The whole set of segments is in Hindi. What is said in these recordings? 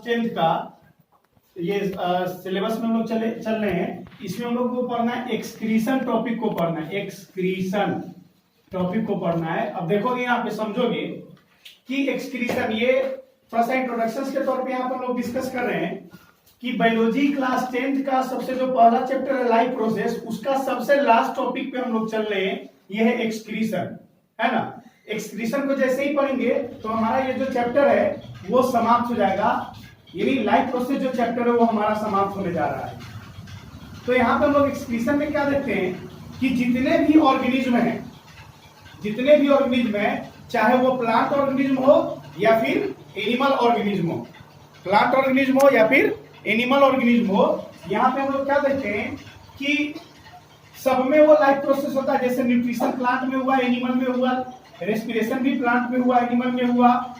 10th का ये सिलेबस में हम लोग चल रहे हैं। इसमें हम लोग को पढ़ना है एक्सक्रीशन टॉपिक को पढ़ना है, एक्सक्रीशन टॉपिक को पढ़ना है। अब देखोगे यहाँ पे समझोगे कि एक्सक्रीशन, ये थोड़ा सा इंट्रोडक्शन के तौर पे यहाँ पर हम लोग डिस्कस कर रहे हैं कि बायोलॉजी क्लास 10th का सबसे जो पहला चैप्टर है लाइफ प्रोसेस, उसका सबसे लास्ट टॉपिक पे हम लोग चल रहे हैं, ये है एक्सक्रीशन, है ना। एक्सक्रीशन को जैसे ही पढ़ेंगे तो हमारा ये जो चैप्टर है वो समाप्त हो जाएगा, यानी लाइफ प्रोसेस जो चैप्टर है वो हमारा समाप्त होने जा रहा है। तो यहाँ पे हम लोग एक्सक्रीशन में क्या देखते हैं कि जितने भी ऑर्गेनिज्म है, चाहे वो प्लांट ऑर्गेनिज्म हो या फिर एनिमल ऑर्गेनिज्म हो, प्लांट ऑर्गेनिज्म हो या फिर एनिमल ऑर्गेनिज्म हो, यहाँ पे हम लोग क्या देखते हैं कि सब में वो लाइफ प्रोसेस होता है। जैसे न्यूट्रिशन प्लांट में हुआ, एनिमल में हुआ, रेस्पिरेशन भी प्लांट में हुआ, एनिमल में हुआ,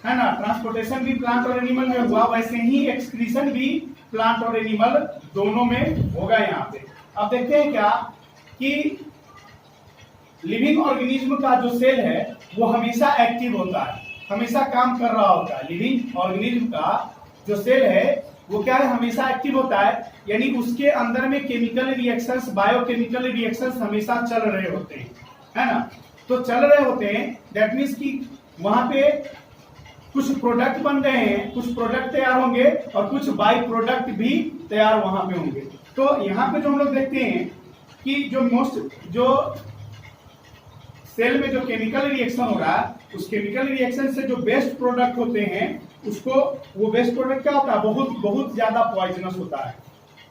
है ना, ट्रांसपोर्टेशन भी प्लांट और एनिमल में हुआ, वैसे ही एक्सक्रीशन भी प्लांट और एनिमल दोनों में होगा यहाँ पे। अब देखते हैं क्या कि लिविंग ऑर्गेनिज्म का जो सेल है वो हमेशा एक्टिव होता है, हमेशा काम कर रहा होता है। लिविंग ऑर्गेनिज्म का जो सेल है वो क्या है, हमेशा एक्टिव होता है, यानी उसके अंदर में केमिकल रिएक्शंस, बायोकेमिकल रिएक्शंस हमेशा चल रहे होते हैं, है ना। तो चल रहे होते हैं, दैट मीन्स कि वहां पे कुछ प्रोडक्ट बन रहे हैं, कुछ प्रोडक्ट तैयार होंगे और कुछ बाई प्रोडक्ट भी तैयार वहां पे होंगे। तो यहाँ पे जो हम लोग देखते हैं कि जो सेल में जो केमिकल रिएक्शन हो रहा है, उस केमिकल रिएक्शन से जो बेस्ट प्रोडक्ट होते हैं उसको, वो बेस्ट प्रोडक्ट क्या होता है, बहुत ज्यादा पॉइजनस होता है,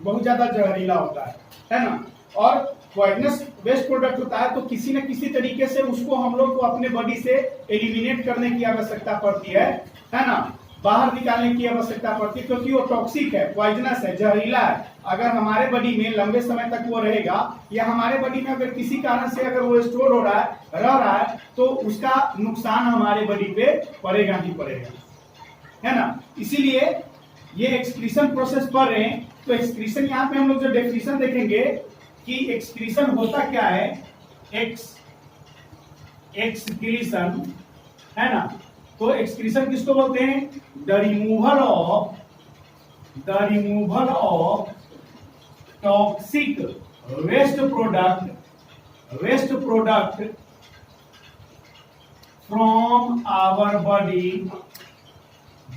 बहुत ज्यादा जहरीला होता है ना। और पॉइजनस बेस्ट प्रोडक्ट होता है तो किसी न किसी तरीके से उसको हम लोग को अपने बॉडी से एलिमिनेट करने की आवश्यकता पड़ती है ना, बाहर निकालने की आवश्यकता पड़ती है, क्योंकि वो टॉक्सिक है, पॉइजनस है, जहरीला है। अगर हमारे बॉडी में लंबे समय तक वो रहेगा या हमारे बॉडी में अगर किसी कारण से अगर वो स्टोर हो रहा है, रह रहा है, तो उसका नुकसान हमारे बॉडी पे पड़ेगा ही पड़ेगा, है ना। इसीलिए ये एक्सक्रीशन प्रोसेस पढ़ रहे हैं। तो एक्सक्रीशन यहाँ पे हम लोग जो डेफिनेशन देखेंगे कि एक्सक्रीशन होता क्या है, एक्सक्रीशन, है ना। तो एक्सक्रीशन किसको बोलते हैं, the removal of toxic waste product from our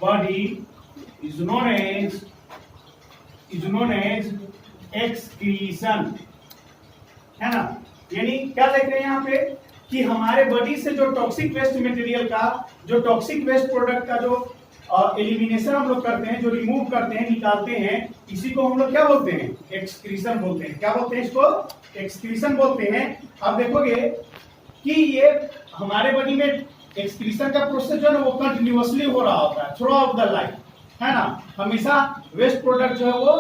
body is known as excretion, है ना। यानी क्या देख रहे हैं यहाँ पे कि हमारे बॉडी से जो टॉक्सिक वेस्ट मटेरियल का, जो टॉक्सिक वेस्ट प्रोडक्ट का जो एलिमिनेशन हम लोग करते हैं, जो रिमूव करते हैं, निकालते हैं, इसी को हम लोग क्या बोलते हैं, एक्सक्रीशन बोलते हैं। क्या बोलते हैं इसको, एक्सक्रीशन बोलते हैं। अब देखोगे कि ये हमारे बॉडी में एक्सक्रीशन का प्रोसेस जो है वो कंटिन्यूअसली हो रहा होता है थ्रू आउट द लाइफ, है ना। हमेशा वेस्ट प्रोडक्ट जो है वो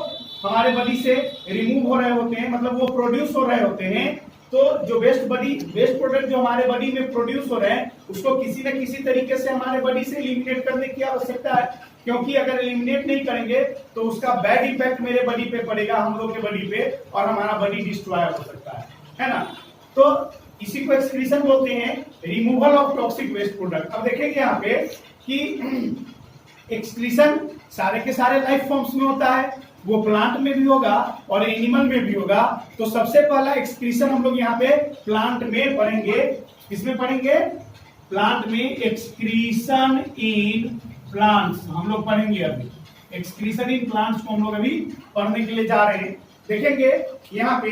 हमारे बॉडी से रिमूव हो रहे होते हैं, मतलब वो प्रोड्यूस हो रहे होते हैं। तो जो वेस्ट प्रोडक्ट जो हमारे बॉडी में प्रोड्यूस हो रहे हैं उसको किसी न किसी तरीके से हमारे बॉडी से एलिमिनेट करने की आवश्यकता है, क्योंकि अगर एलिमिनेट नहीं करेंगे तो उसका बैड इम्पैक्ट मेरे बॉडी पे पड़ेगा, हम लोग के बॉडी पे, और हमारा बॉडी डिस्ट्रॉय हो सकता है ना। तो इसी को एक्सक्रीशन बोलते हैं, removal of toxic waste product. अब देखेंगे यहाँ पे कि एक्सक्रीशन सारे के सारे लाइफ फॉर्म्स में होता है, वो प्लांट में भी होगा और एनिमल में भी होगा। तो सबसे पहला एक्सक्रीशन हम लोग यहाँ पे प्लांट में पढ़ेंगे। किसमें पढ़ेंगे, प्लांट में। एक्सक्रीशन इन प्लांट्स हम लोग पढ़ेंगे अभी। एक्सक्रीशन इन प्लांट्स को हम लोग अभी पढ़ने के लिए जा रहे हैं। देखेंगे यहाँ पे,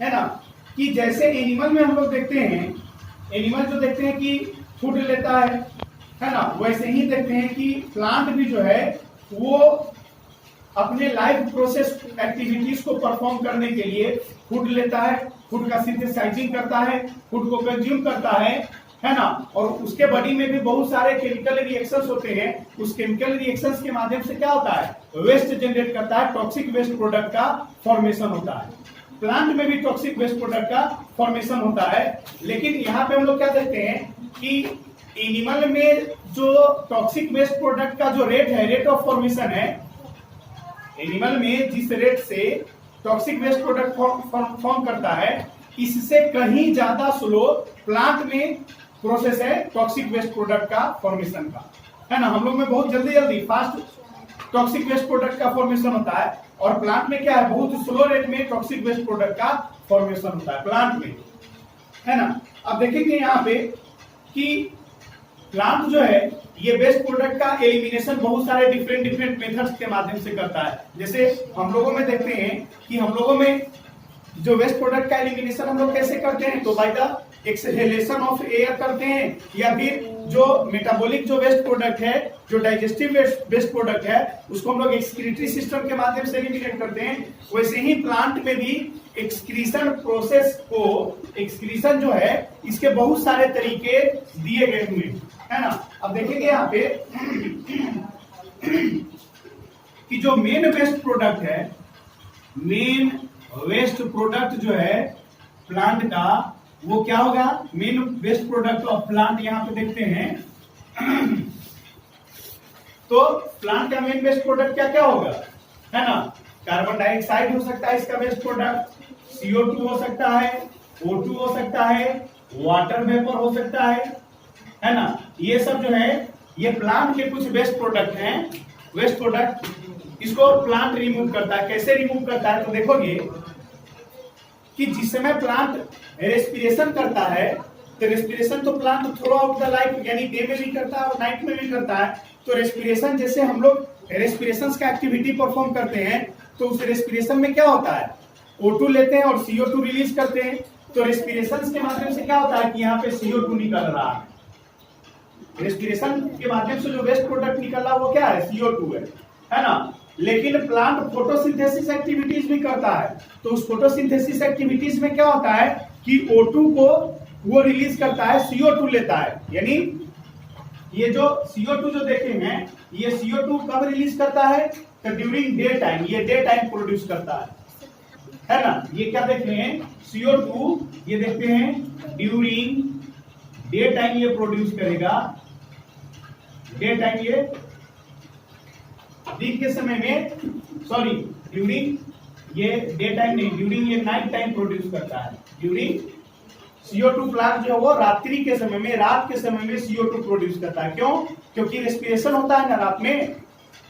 है ना, कि जैसे एनिमल में हम लोग देखते हैं, एनिमल जो देखते हैं कि फूड लेता है ना, वैसे ही देखते हैं कि प्लांट भी जो है वो अपने लाइफ प्रोसेस एक्टिविटीज को परफॉर्म करने के लिए फूड लेता है, फूड का सिंथेसाइजिंग करता है, फूड को कंज्यूम करता है ना। और उसके बॉडी में भी बहुत सारे केमिकल रिएक्शंस होते हैं। उस केमिकल रिएक्शंस के माध्यम से क्या होता है, वेस्ट जनरेट करता है, टॉक्सिक वेस्ट प्रोडक्ट का फॉर्मेशन होता है। प्लांट में भी टॉक्सिक वेस्ट प्रोडक्ट का फॉर्मेशन होता है। लेकिन यहाँ पे हम लोग क्या देखते हैं कि एनिमल में जो टॉक्सिक वेस्ट प्रोडक्ट का जो रेट है, रेट ऑफ फॉर्मेशन है, एनिमल में जिस रेट से टॉक्सिक वेस्ट प्रोडक्ट फॉर्म करता है, इससे कहीं ज्यादा स्लो प्लांट में प्रोसेस है टॉक्सिक वेस्ट प्रोडक्ट का फॉर्मेशन का। है ना, हम लोग में बहुत जल्दी जल्दी फास्ट टॉक्सिक वेस्ट प्रोडक्ट का फॉर्मेशन होता है, और प्लांट में क्या है, बहुत स्लो रेट में टॉक्सिक वेस्ट प्रोडक्ट का फॉर्मेशन होता है प्लांट में, है ना। अब देखेंगे यहाँ पे कि प्लांट जो है ये वेस्ट प्रोडक्ट का एलिमिनेशन बहुत सारे डिफरेंट मेथड्स के माध्यम से करता है। जैसे हम लोगों में देखते हैं कि हम लोगों में जो वेस्ट प्रोडक्ट का एलिमिनेशन हम लोग कैसे करते हैं, तो by the exhalation of air करते हैं, या फिर जो मेटाबॉलिक जो वेस्ट प्रोडक्ट है, जो डाइजेस्टिव वेस्ट प्रोडक्ट है, उसको हम लोग एक्सक्रीटरी सिस्टम के माध्यम से एलिमिनेट करते हैं। वैसे ही प्लांट में भी एक्सक्रीशन प्रोसेस को, एक्सक्रीशन जो है इसके बहुत सारे तरीके दिए गए हुए, है ना। अब देखेंगे यहाँ पे कि जो मेन वेस्ट प्रोडक्ट है, मेन वेस्ट प्रोडक्ट जो है प्लांट का, वो क्या होगा, main waste product of plant यहाँ पे देखते हैं। तो प्लांट का मेन वेस्ट प्रोडक्ट क्या क्या होगा, है ना, कार्बन डाइऑक्साइड हो सकता है इसका वेस्ट प्रोडक्ट, CO2 हो सकता है, O2 हो सकता है, वाटर वेपर हो सकता है ना। ये सब जो है ये प्लांट के कुछ वेस्ट प्रोडक्ट हैं। वेस्ट प्रोडक्ट इसको प्लांट रिमूव करता है। कैसे रिमूव करता है, तो देखोगे कि जिस समय प्लांट रेस्पिरेशन करता है, तो रेस्पिरेशन तो plant through out the life, यानी डे में भी करता है और नाइट में भी करता है। तो रेस्पिरेशन, जैसे हम लोग रेस्पिरेशन का एक्टिविटी परफॉर्म करते हैं, तो उस रेस्पिरेशन में क्या होता है, O2 लेते हैं और CO2 रिलीज करते हैं। तो रेस्पिरेशन के माध्यम से क्या होता है कि यहाँ पे CO2 निकल रहा है। रेस्पिरेशन के माध्यम से जो वेस्ट प्रोडक्ट निकल रहा है वो क्या है, CO2 है ना। लेकिन प्लांट फोटोसिंथेसिस एक्टिविटीज भी करता है, तो उस फोटोसिंथेसिस एक्टिविटीज में क्या होता है कि O2 को वो रिलीज करता है, CO2 लेता है। यानी ये जो CO2 जो देखे हैं, ये CO2 कब रिलीज करता है, तो ड्यूरिंग डे टाइम, ये डे टाइम प्रोड्यूस करता है ना। ये क्या देख रहे हैं, CO2 ये देखते हैं ड्यूरिंग डे टाइम ये प्रोड्यूस करेगा। डे टाइम ये दिन के समय में, सॉरी ड्यूरिंग ये डे टाइम नहीं, ड्यूरिंग ये नाइट टाइम प्रोड्यूस करता है। ड्यूरिंग CO2 प्लांट जो है वो रात्रि के समय में, रात के समय में CO2 प्रोड्यूस करता है। क्यों, क्योंकि रेस्पिरेशन होता है ना रात में,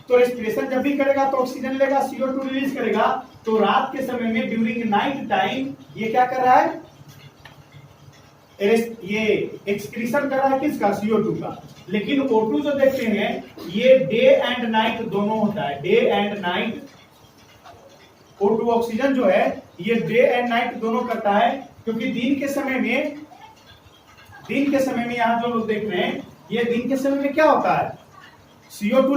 तो रेस्पिरेशन जब भी करेगा तो ऑक्सीजन लेगा, CO2 रिलीज करेगा। तो रात के समय में ड्यूरिंग नाइट टाइम ये क्या कर रहा है, ये एक्सक्रीशन कर रहा है किसका, CO2 का। लेकिन O2 जो देखते हैं ये डे एंड नाइट दोनों होता है, day and night. O2 oxygen जो है ये डे एंड नाइट दोनों करता है, क्योंकि दिन के समय में यहां जो लोग देख रहे हैं, ये दिन के समय में क्या होता है, CO2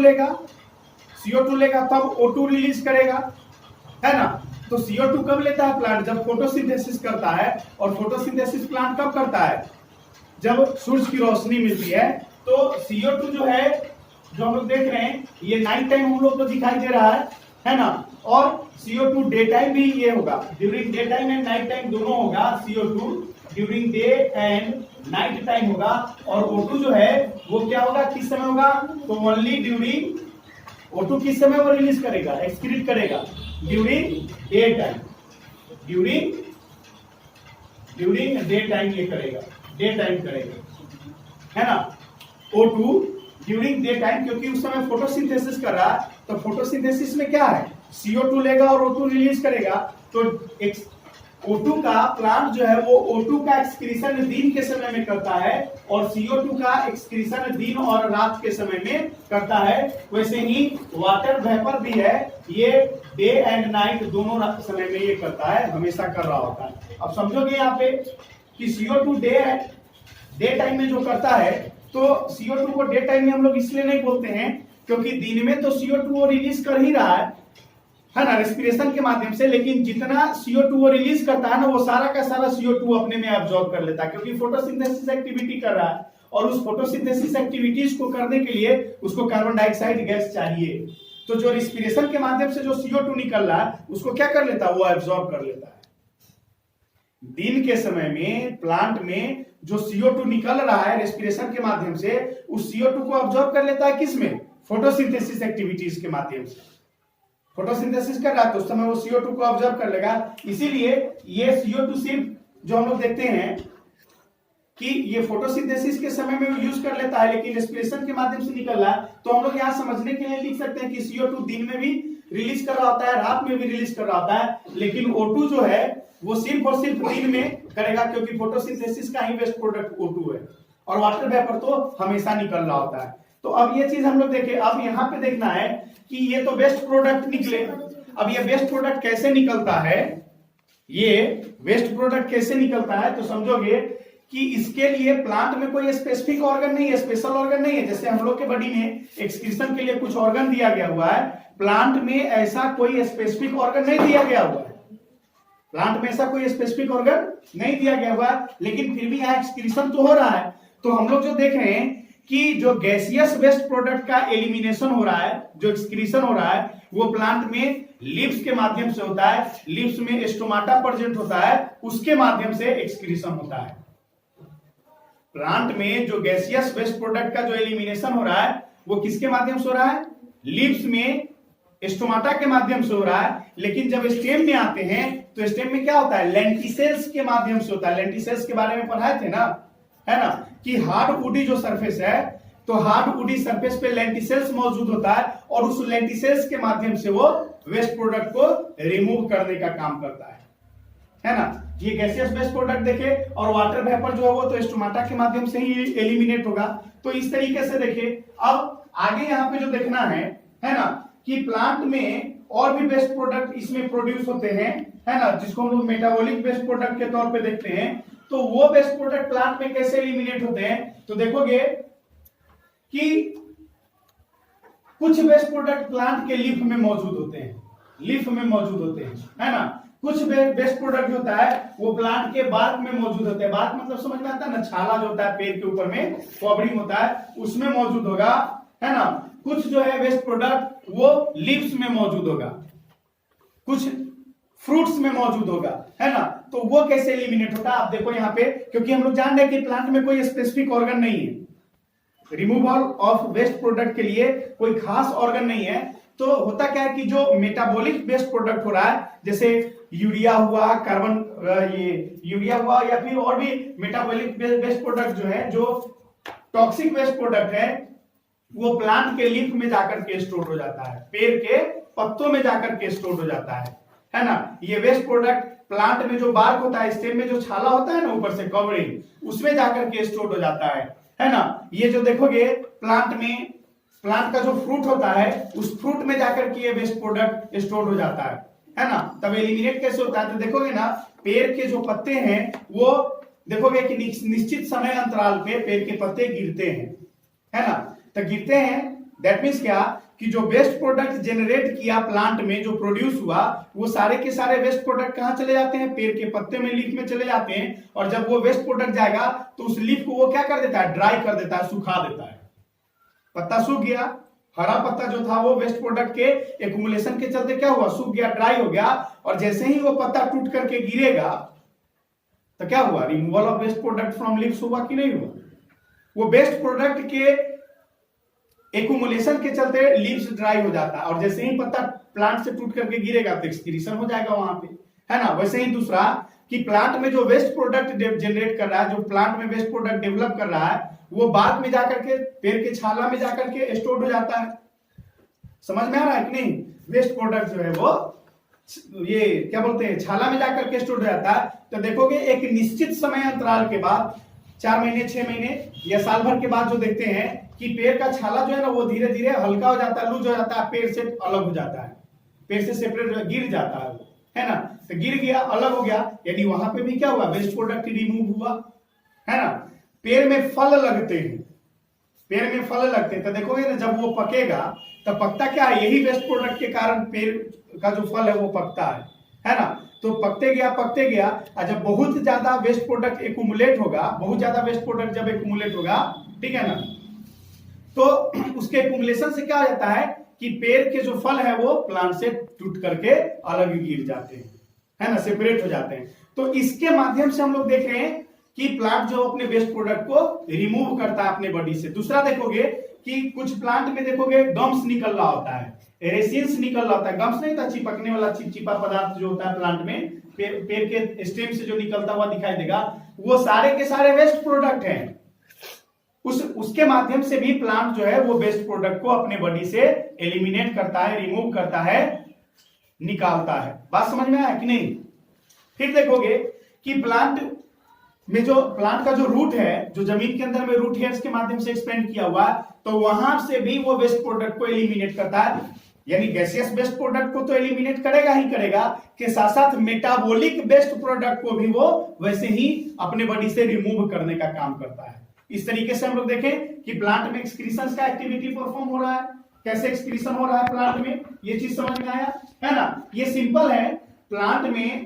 लेगा तब O2 रिलीज करेगा, है ना। तो CO2 कब लेता है प्लांट, जब फोटोसिंथेसिस करता है। और फोटोसिंथेसिस प्लांट कब करता है, जब सूरज की रोशनी मिलती है। तो CO2 जो है, जो हम लोग देख रहे हैं, ये नाइट टाइम हम लोग को दिखाई दे रहा है ना। और CO2 डे टाइम भी ये होगा, during day time and night time दोनों होगा। CO2 during day and night time होगा। और O2 जो है वो क्या होगा, किस समय होगा, तो ओनली ड्यूरिंग, O2 किस समय वो रिलीज करेगा, एक्सक्रीट करेगा, during day time, during day time ये करेगा, डे टाइम करेगा, है ना। O2 ड्यूरिंग डे टाइम, क्योंकि उस समय फोटोसिंथेसिस कर रहा है। तो फोटोसिंथेसिस में क्या है, CO2 लेगा और O2 रिलीज करेगा। तो O2 का प्लांट जो है वो O2 का एक्सक्रीशन दिन के समय में करता है, और CO2 का एक्सक्रीशन दिन और रात के समय में करता है। वैसे ही वाटर वेपर भी है, ये डे एंड नाइट दोनों समय में ये करता है, हमेशा कर रहा होता है। अब समझोगे यहाँ पे कि CO2 डे टाइम में जो करता है, तो CO2 को डे टाइम में हम लोग इसलिए नहीं बोलते हैं क्योंकि दिन में तो CO2 वो रिलीज कर ही रहा है ना, रेस्पिरेशन के माध्यम से। लेकिन जितना CO2 वो रिलीज करता है ना, वो सारा का सारा CO2 अपने में एब्जॉर्ब कर लेता है, क्योंकि फोटोसिंथेसिस एक्टिविटी कर रहा है। और उस फोटोसिंथेसिस एक्टिविटीज को करने के लिए उसको कार्बन डाइऑक्साइड गैस चाहिए। तो जो रेस्पिरेशन के माध्यम से जो CO2 निकल रहा है, उसको क्या कर लेता है, वो एब्जॉर्ब कर लेता है। दिन के समय में प्लांट में जो CO2 निकल रहा है रेस्पिरेशन के माध्यम से, उस CO2 को ऑब्जर्व कर लेता है, किसमें, फोटोसिंथेसिस एक्टिविटीज के माध्यम से। फोटोसिंथेसिस कर रहा है तो उस समय वो CO2 को ऑब्जर्व कर लेगा। इसीलिए ये CO2 सिर्फ जो हम लोग देखते हैं कि ये फोटोसिंथेसिस के समय में यूज कर लेता है, लेकिन रेस्पिरेशन के माध्यम से निकल रहा है, तो हम लोग यहाँ समझने के लिए लिख सकते हैं कि CO2 दिन में भी रिलीज कर रहा होता है, रात में भी रिलीज कर रहा होता है, लेकिन O2 जो है वो सिर्फ और सिर्फ दिन में करेगा, क्योंकि फोटोसिंथेसिस का ही वेस्ट प्रोडक्ट O2 है, और वाटर वेपर तो हमेशा निकल रहा होता है। तो अब ये चीज हम लोग देखें, अब यहाँ पे देखना है कि ये तो वेस्ट प्रोडक्ट निकले, अब ये वेस्ट प्रोडक्ट कैसे निकलता है, ये वेस्ट प्रोडक्ट कैसे निकलता है, तो समझोगे कि इसके लिए प्लांट में कोई स्पेसिफिक ऑर्गन नहीं है, स्पेशल ऑर्गन नहीं है। जैसे हम लोग के बॉडी में एक्सक्रीशन के लिए कुछ ऑर्गन दिया गया हुआ है, प्लांट में ऐसा कोई स्पेसिफिक ऑर्गन नहीं दिया गया हुआ है, प्लांट में ऐसा कोई स्पेसिफिक ऑर्गन नहीं दिया गया हुआ है, लेकिन फिर भी यहाँ एक्सक्रीशन तो हो रहा है। तो हम लोग जो देख रहे हैं कि जो गैसियस वेस्ट प्रोडक्ट का एलिमिनेशन हो रहा है, जो एक्सक्रीशन हो रहा है, वो प्लांट में लिप्स के माध्यम से होता है, लिप्स में स्टोमाटा प्रेजेंट होता है, उसके माध्यम से एक्सक्रीशन होता है। प्लांट में जो गैसियस वेस्ट प्रोडक्ट का जो एलिमिनेशन हो रहा है वो किसके माध्यम से हो रहा है, लिप्स में स्टोमाटा के माध्यम से हो रहा है, लेकिन जब स्टेम में आते हैं तो स्टेम में क्या होता है, लेंटिसेल्स के माध्यम से होता है। लेंटिसेल्स के बारे में पढ़ाए थे ना, है ना, कि हार्ड वुडी जो सरफेस है, तो हार्ड वुडी सरफेस पे लेंटिसेल्स मौजूद होता है, और उस लेंटिसेल्स के माध्यम से वो वेस्ट प्रोडक्ट को रिमूव करने का काम करता है ना। ये गैसियस वेस्ट प्रोडक्ट देखे, और वाटर वेपर जो है वो तो स्टोमाटा के माध्यम से ही एलिमिनेट होगा। तो इस तरीके से देखिए, अब आगे यहाँ पे जो देखना है ना, कि प्लांट में और भी वेस्ट प्रोडक्ट इसमें प्रोड्यूस होते हैं, है ना, जिसको हम लोग मेटाबॉलिक वेस्ट प्रोडक्ट के तौर पे देखते हैं। तो वो वेस्ट प्रोडक्ट प्लांट में कैसे एलिमिनेट होते हैं, तो देखोगे कि कुछ वेस्ट प्रोडक्ट प्लांट के लीफ में मौजूद होते हैं, लीफ में मौजूद होते हैं, है ना। कुछ वेस्ट प्रोडक्ट होता है वो प्लांट के बार्क में मौजूद होते हैं, बार्क मतलब समझ में आता है ना, छाला जो होता है पेड़ के ऊपर में कवरिंग होता है, उसमें मौजूद होगा, है ना। कुछ जो है वेस्ट प्रोडक्ट वो लीव्स में मौजूद होगा, कुछ फ्रूट्स में मौजूद होगा, है ना। तो वो कैसे एलिमिनेट होता है, आप देखो यहाँ पे, क्योंकि हम लोग जान रहे हैं कि प्लांट में कोई स्पेसिफिक ऑर्गन नहीं है, रिमूवल ऑफ वेस्ट प्रोडक्ट के लिए कोई खास ऑर्गन नहीं है। तो होता क्या है कि जो मेटाबॉलिक वेस्ट प्रोडक्ट हो रहा है, जैसे यूरिया हुआ, कार्बन, ये यूरिया हुआ, या फिर और भी मेटाबॉलिक वेस्ट प्रोडक्ट जो है, जो टॉक्सिक वेस्ट प्रोडक्ट है, वो प्लांट के लीफ में जाकर के स्टोर हो जाता है, पेड़ के पत्तों में जाकर के स्टोर हो जाता है ना। ये वेस्ट प्रोडक्ट प्लांट में जो बार्क होता है, स्टेम में जो छाला होता है ना ऊपर से कवरिंग, उसमें जाकर के स्टोर हो जाता है ना। ये जो देखोगे प्लांट में, प्लांट का जो फ्रूट होता है, उस फ्रूट में जाकर के ये वेस्ट प्रोडक्ट स्टोर हो जाता है ना। तब एलिमिनेट कैसे होता है, तो देखोगे ना, पेड़ के जो पत्ते हैं वो देखोगे कि निश्चित समय अंतराल पे पेड़ के पत्ते गिरते हैं, है ना। तो गिरते हैं, दैट मीन्स क्या, कि जो वेस्ट प्रोडक्ट जनरेट किया प्लांट में, जो प्रोड्यूस हुआ, वो सारे के सारे वेस्ट प्रोडक्ट कहां चले जाते हैं, पेड़ के पत्ते में, लीफ में चले जाते हैं। और जब वो वेस्ट प्रोडक्ट जाएगा तो उस लीफ को वो क्या कर देता है, ड्राई कर देता है, सुखा देता है। पत्ता सूख गया, हरा पत्ता जो था वो वेस्ट प्रोडक्ट के एक्यूमुलेशन के चलते क्या हुआ, सूख गया, ड्राई हो गया। और जैसे ही वो पत्ता टूट करके गिरेगा तो क्या हुआ, removal of waste product from leaves हुआ कि नहीं हुआ। वो वेस्ट प्रोडक्ट के एक्यूमुलेशन के चलते लीव्स ड्राई हो जाता है, और जैसे ही पत्ता प्लांट से टूट करके गिरेगा तो एक्सक्रीशन हो जाएगा वहां पे, है ना। वैसे ही दूसरा कि प्लांट में जो वेस्ट प्रोडक्ट जनरेट कर रहा है, जो प्लांट में वेस्ट प्रोडक्ट डेवलप कर रहा है, वो बार्क में जाकर के, पेड़ के छाला में जाकर के स्टोर हो जाता है। समझ में आ रहा है कि नहीं, वेस्ट प्रोडक्ट जो है वो ये क्या बोलते हैं, छाला में जाकर के स्टोर हो जाता है। तो देखोगे एक निश्चित समय अंतराल के बाद, 4 महीने, 6 महीने या साल भर के बाद, जो देखते हैं कि पेड़ का छाला जो है ना वो धीरे धीरे हल्का हो जाता है, लूज हो जाता है, पेड़ से अलग हो जाता है, पेड़ से सेपरेट, गिर जाता है ना। तो गिर गया, अलग हो गया, यानी वहां पे भी क्या हुआ, वेस्ट प्रोडक्ट रिमूव हुआ, है ना। पेड़ में फल लगते हैं, पेड़ में फल लगते हैं, तो देखोगे ना जब वो पकेगा तो पकता क्या है, यही वेस्ट प्रोडक्ट के कारण पेड़ का जो फल है वो पकता है ना। तो पकते गया, और जब बहुत ज्यादा वेस्ट प्रोडक्ट एक्यूमुलेट होगा, बहुत ज्यादा वेस्ट प्रोडक्ट जब एक्यूमुलेट होगा, ठीक है ना, तो उसके एक्यूमुलेशन से क्या हो जाता है कि पेड़ के जो फल है वो प्लांट से टूट करके अलग गिर जाते हैं, है ना, सेपरेट हो जाते हैं। तो इसके माध्यम से हम लोग देख रहे हैं कि प्लांट जो अपने वेस्ट प्रोडक्ट को रिमूव करता है अपने बॉडी से। दूसरा देखोगे कि कुछ प्लांट में देखोगे गम्स निकल रहा होता है, रेसिन्स निकल रहा होता है। गम्स नहीं था, चिपकने वाला चिपचिपा पदार्थ जो होता है प्लांट में, पेड़ के स्टेम से जो निकलता हुआ दिखाई देगा, वो सारे के सारे वेस्ट प्रोडक्ट हैं, उसके माध्यम से भी प्लांट जो है वो वेस्ट प्रोडक्ट को अपने बॉडी से एलिमिनेट करता है, रिमूव करता है, निकालता है। बात समझ में आया कि नहीं? फिर देखोगे कि प्लांट में जो प्लांट का जो रूट है, जो जमीन के अंदर में रूट हेयर्स के माध्यम से एक्सपेंड किया हुआ, तो वहां से भी वो वेस्ट प्रोडक्ट को एलिमिनेट करता है। यानी गैसियस वेस्ट प्रोडक्ट को तो एलिमिनेट करेगा ही करेगा, के साथ साथ मेटाबॉलिक वेस्ट प्रोडक्ट को भी वो वैसे ही अपने बॉडी से रिमूव करने का काम करता है। इस तरीके से हम लोग देखें कि प्लांट में एक्सक्रीशन का एक्टिविटी परफॉर्म हो रहा है, कैसे एक्सक्रीशन हो रहा है प्लांट में, ये चीज समझ में आया है ना? ये सिंपल है। प्लांट में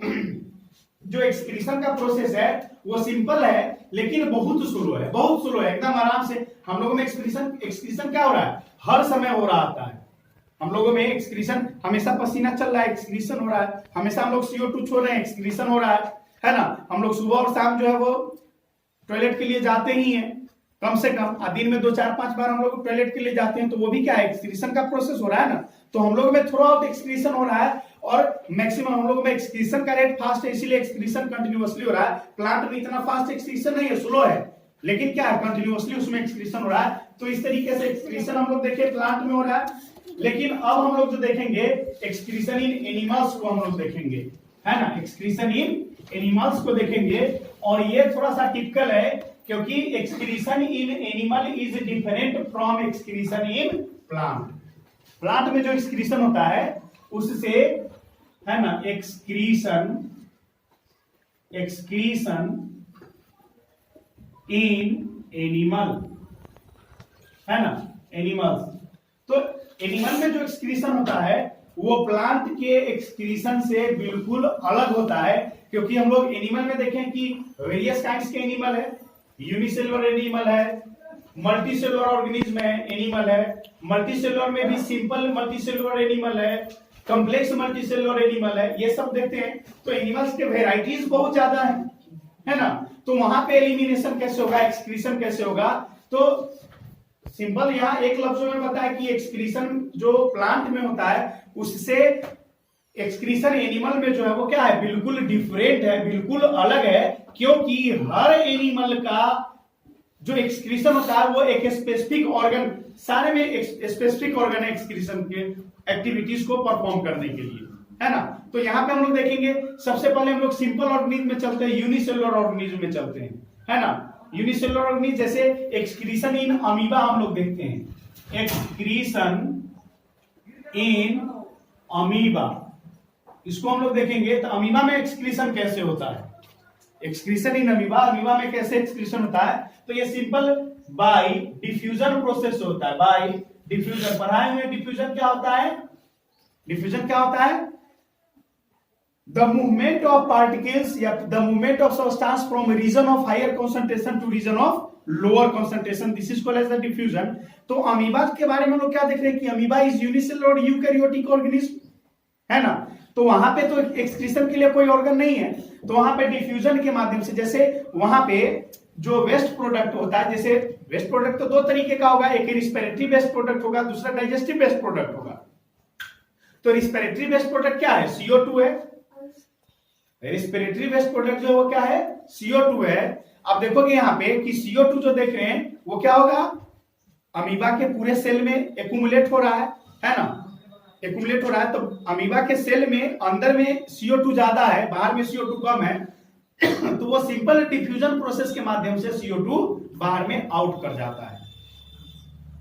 जो एक्सक्रीशन का प्रोसेस है वो सिंपल है, लेकिन बहुत स्लो है, बहुत स्लो है, एकदम आराम से। हम लोगों में एक्सक्रीशन क्या हो रहा है? हर समय हो रहा आता है। हम लोगों में एक्सक्रीशन हमेशा, पसीना चल रहा है, एक्सक्रीशन हो रहा है, हमेशा हम लोग CO2 छोड़ रहे हैं, एक्सक्रीशन हो रहा है ना? हम लोग सुबह और शाम जो है वो टॉयलेट के लिए जाते ही हैं, कम से कम दिन में 2-4-5 बार हम लोग टॉयलेट के लिए जाते हैं, तो वो भी क्या है? एक्सक्रीशन का प्रोसेस हो रहा है ना? तो हम लोग में थ्रू आउट एक्सक्रीशन हो रहा है, और मैक्सिमम हम लोग में एक्सक्रीशन का रेट फास्ट है, इसीलिए एक्सक्रीशन कंटिन्यूअसली हो रहा है। प्लांट में इतना फास्ट एक्सक्रीशन नहीं है, स्लो है, लेकिन क्या है? कंटिन्यूअसली उसमें एक्सक्रीशन हो रहा है। तो इस तरीके से एक्सक्रीशन हम लोग देखिए प्लांट में हो रहा है। लेकिन अब हम लोग जो देखेंगे एक्सक्रीशन इन एनिमल्स को हम लोग देखेंगे, है ना? एक्सक्रीशन इन एनिमल्स को देखेंगे, और ये थोड़ा सा टिपिकल है, क्योंकि excretion in animal is different from excretion in plant. Plant में जो एक्सक्रीशन होता है उससे, है ना, एक्सक्रीशन इन एनिमल, है ना, एनिमल्स। तो एनिमल में जो एक्सक्रीशन होता है वो प्लांट के एक्सक्रीशन से बिल्कुल अलग होता है, क्योंकि हम लोग एनिमल में देखें कि वेरियस काइंड्स के एनिमल है, यूनिसेलुलर एनिमल है, मल्टीसेलुलर ऑर्गेनिज्म है, एनिमल है, मल्टीसेलुलर में भी सिंपल मल्टीसेलुलर एनिमल है, कॉम्प्लेक्स मल्टीसेलुलर एनिमल है, ये सब देखते हैं। तो एनिमल्स के वेराइटीज बहुत ज्यादा है ना? तो वहां पे एलिमिनेशन कैसे होगा, एक्सक्रीशन कैसे होगा? तो सिंपल यहाँ एक लफ्जों में बताया कि एक्सक्रीशन जो प्लांट में होता है उससे एक्सक्रीशन एनिमल में जो है वो क्या है? बिल्कुल डिफरेंट है, बिल्कुल अलग है, क्योंकि हर एनिमल का जो एक्सक्रीशन होता है वो एक स्पेसिफिक ऑर्गन, सारे में स्पेसिफिक ऑर्गन है एक्सक्रीशन के एक्टिविटीज को परफॉर्म करने के लिए, है ना? तो यहाँ पे हम लोग देखेंगे, सबसे पहले हम लोग सिंपल ऑर्गेनिज्म में चलते हैं, यूनिसेलुलर ऑर्गेनिज्म में चलते हैं, है ना? यूनिसेलुलर ऑर्गेनिज्म जैसे एक्सक्रीशन इन अमीबा हम लोग देखते हैं, एक्सक्रीशन इन अमीबा, इसको हम लोग देखेंगे। तो अमीबा में एक्सक्रीशन कैसे होता है? एक्सक्रीशन इन अमीबा में कैसे एक्सक्रीशन होता है? तो ये सिंपल बाय डिफ्यूजन प्रोसेस होता है, बाय डिफ्यूजन। पढ़ाए हुए डिफ्यूजन क्या होता है? डिफ्यूजन क्या होता है? The movement of particles या the movement of substance from a region of higher concentration to region of lower concentration, this is called as the diffusion। तो अमीबा के बारे में लोग क्या देख रहे हैं कि amoeba is unicellular eukaryotic organism, है ना? तो वहां पे तो एक्सक्रीशन के लिए कोई ऑर्गन नहीं है, तो वहां पे डिफ्यूजन के माध्यम से, जैसे वहां पे जो वेस्ट प्रोडक्ट होता है, जैसे वेस्ट प्रोडक्ट तो दो तरीके का होगा, एक रिस्पिरेटरी वेस्ट प्रोडक्ट होगा, दूसरा डाइजेस्टिव वेस्ट प्रोडक्ट होगा। तो रिस्पिरेटरी वेस्ट प्रोडक्ट क्या है? CO2 है। रेस्पिरेटरी वेस्ट प्रोडक्ट जो वो क्या है? CO2 है। अब देखोगे यहाँ पे कि CO2 जो देख रहे हैं वो क्या होगा? अमीबा के पूरे सेल में एक्यूमुलेट हो रहा है ना? एक्यूमुलेट हो रहा है। तो अमीबा के सेल में अंदर में CO2 ज्यादा है, बाहर में CO2 कम है तो वो सिंपल डिफ्यूजन प्रोसेस के माध्यम से CO2 बाहर में आउट कर जाता है।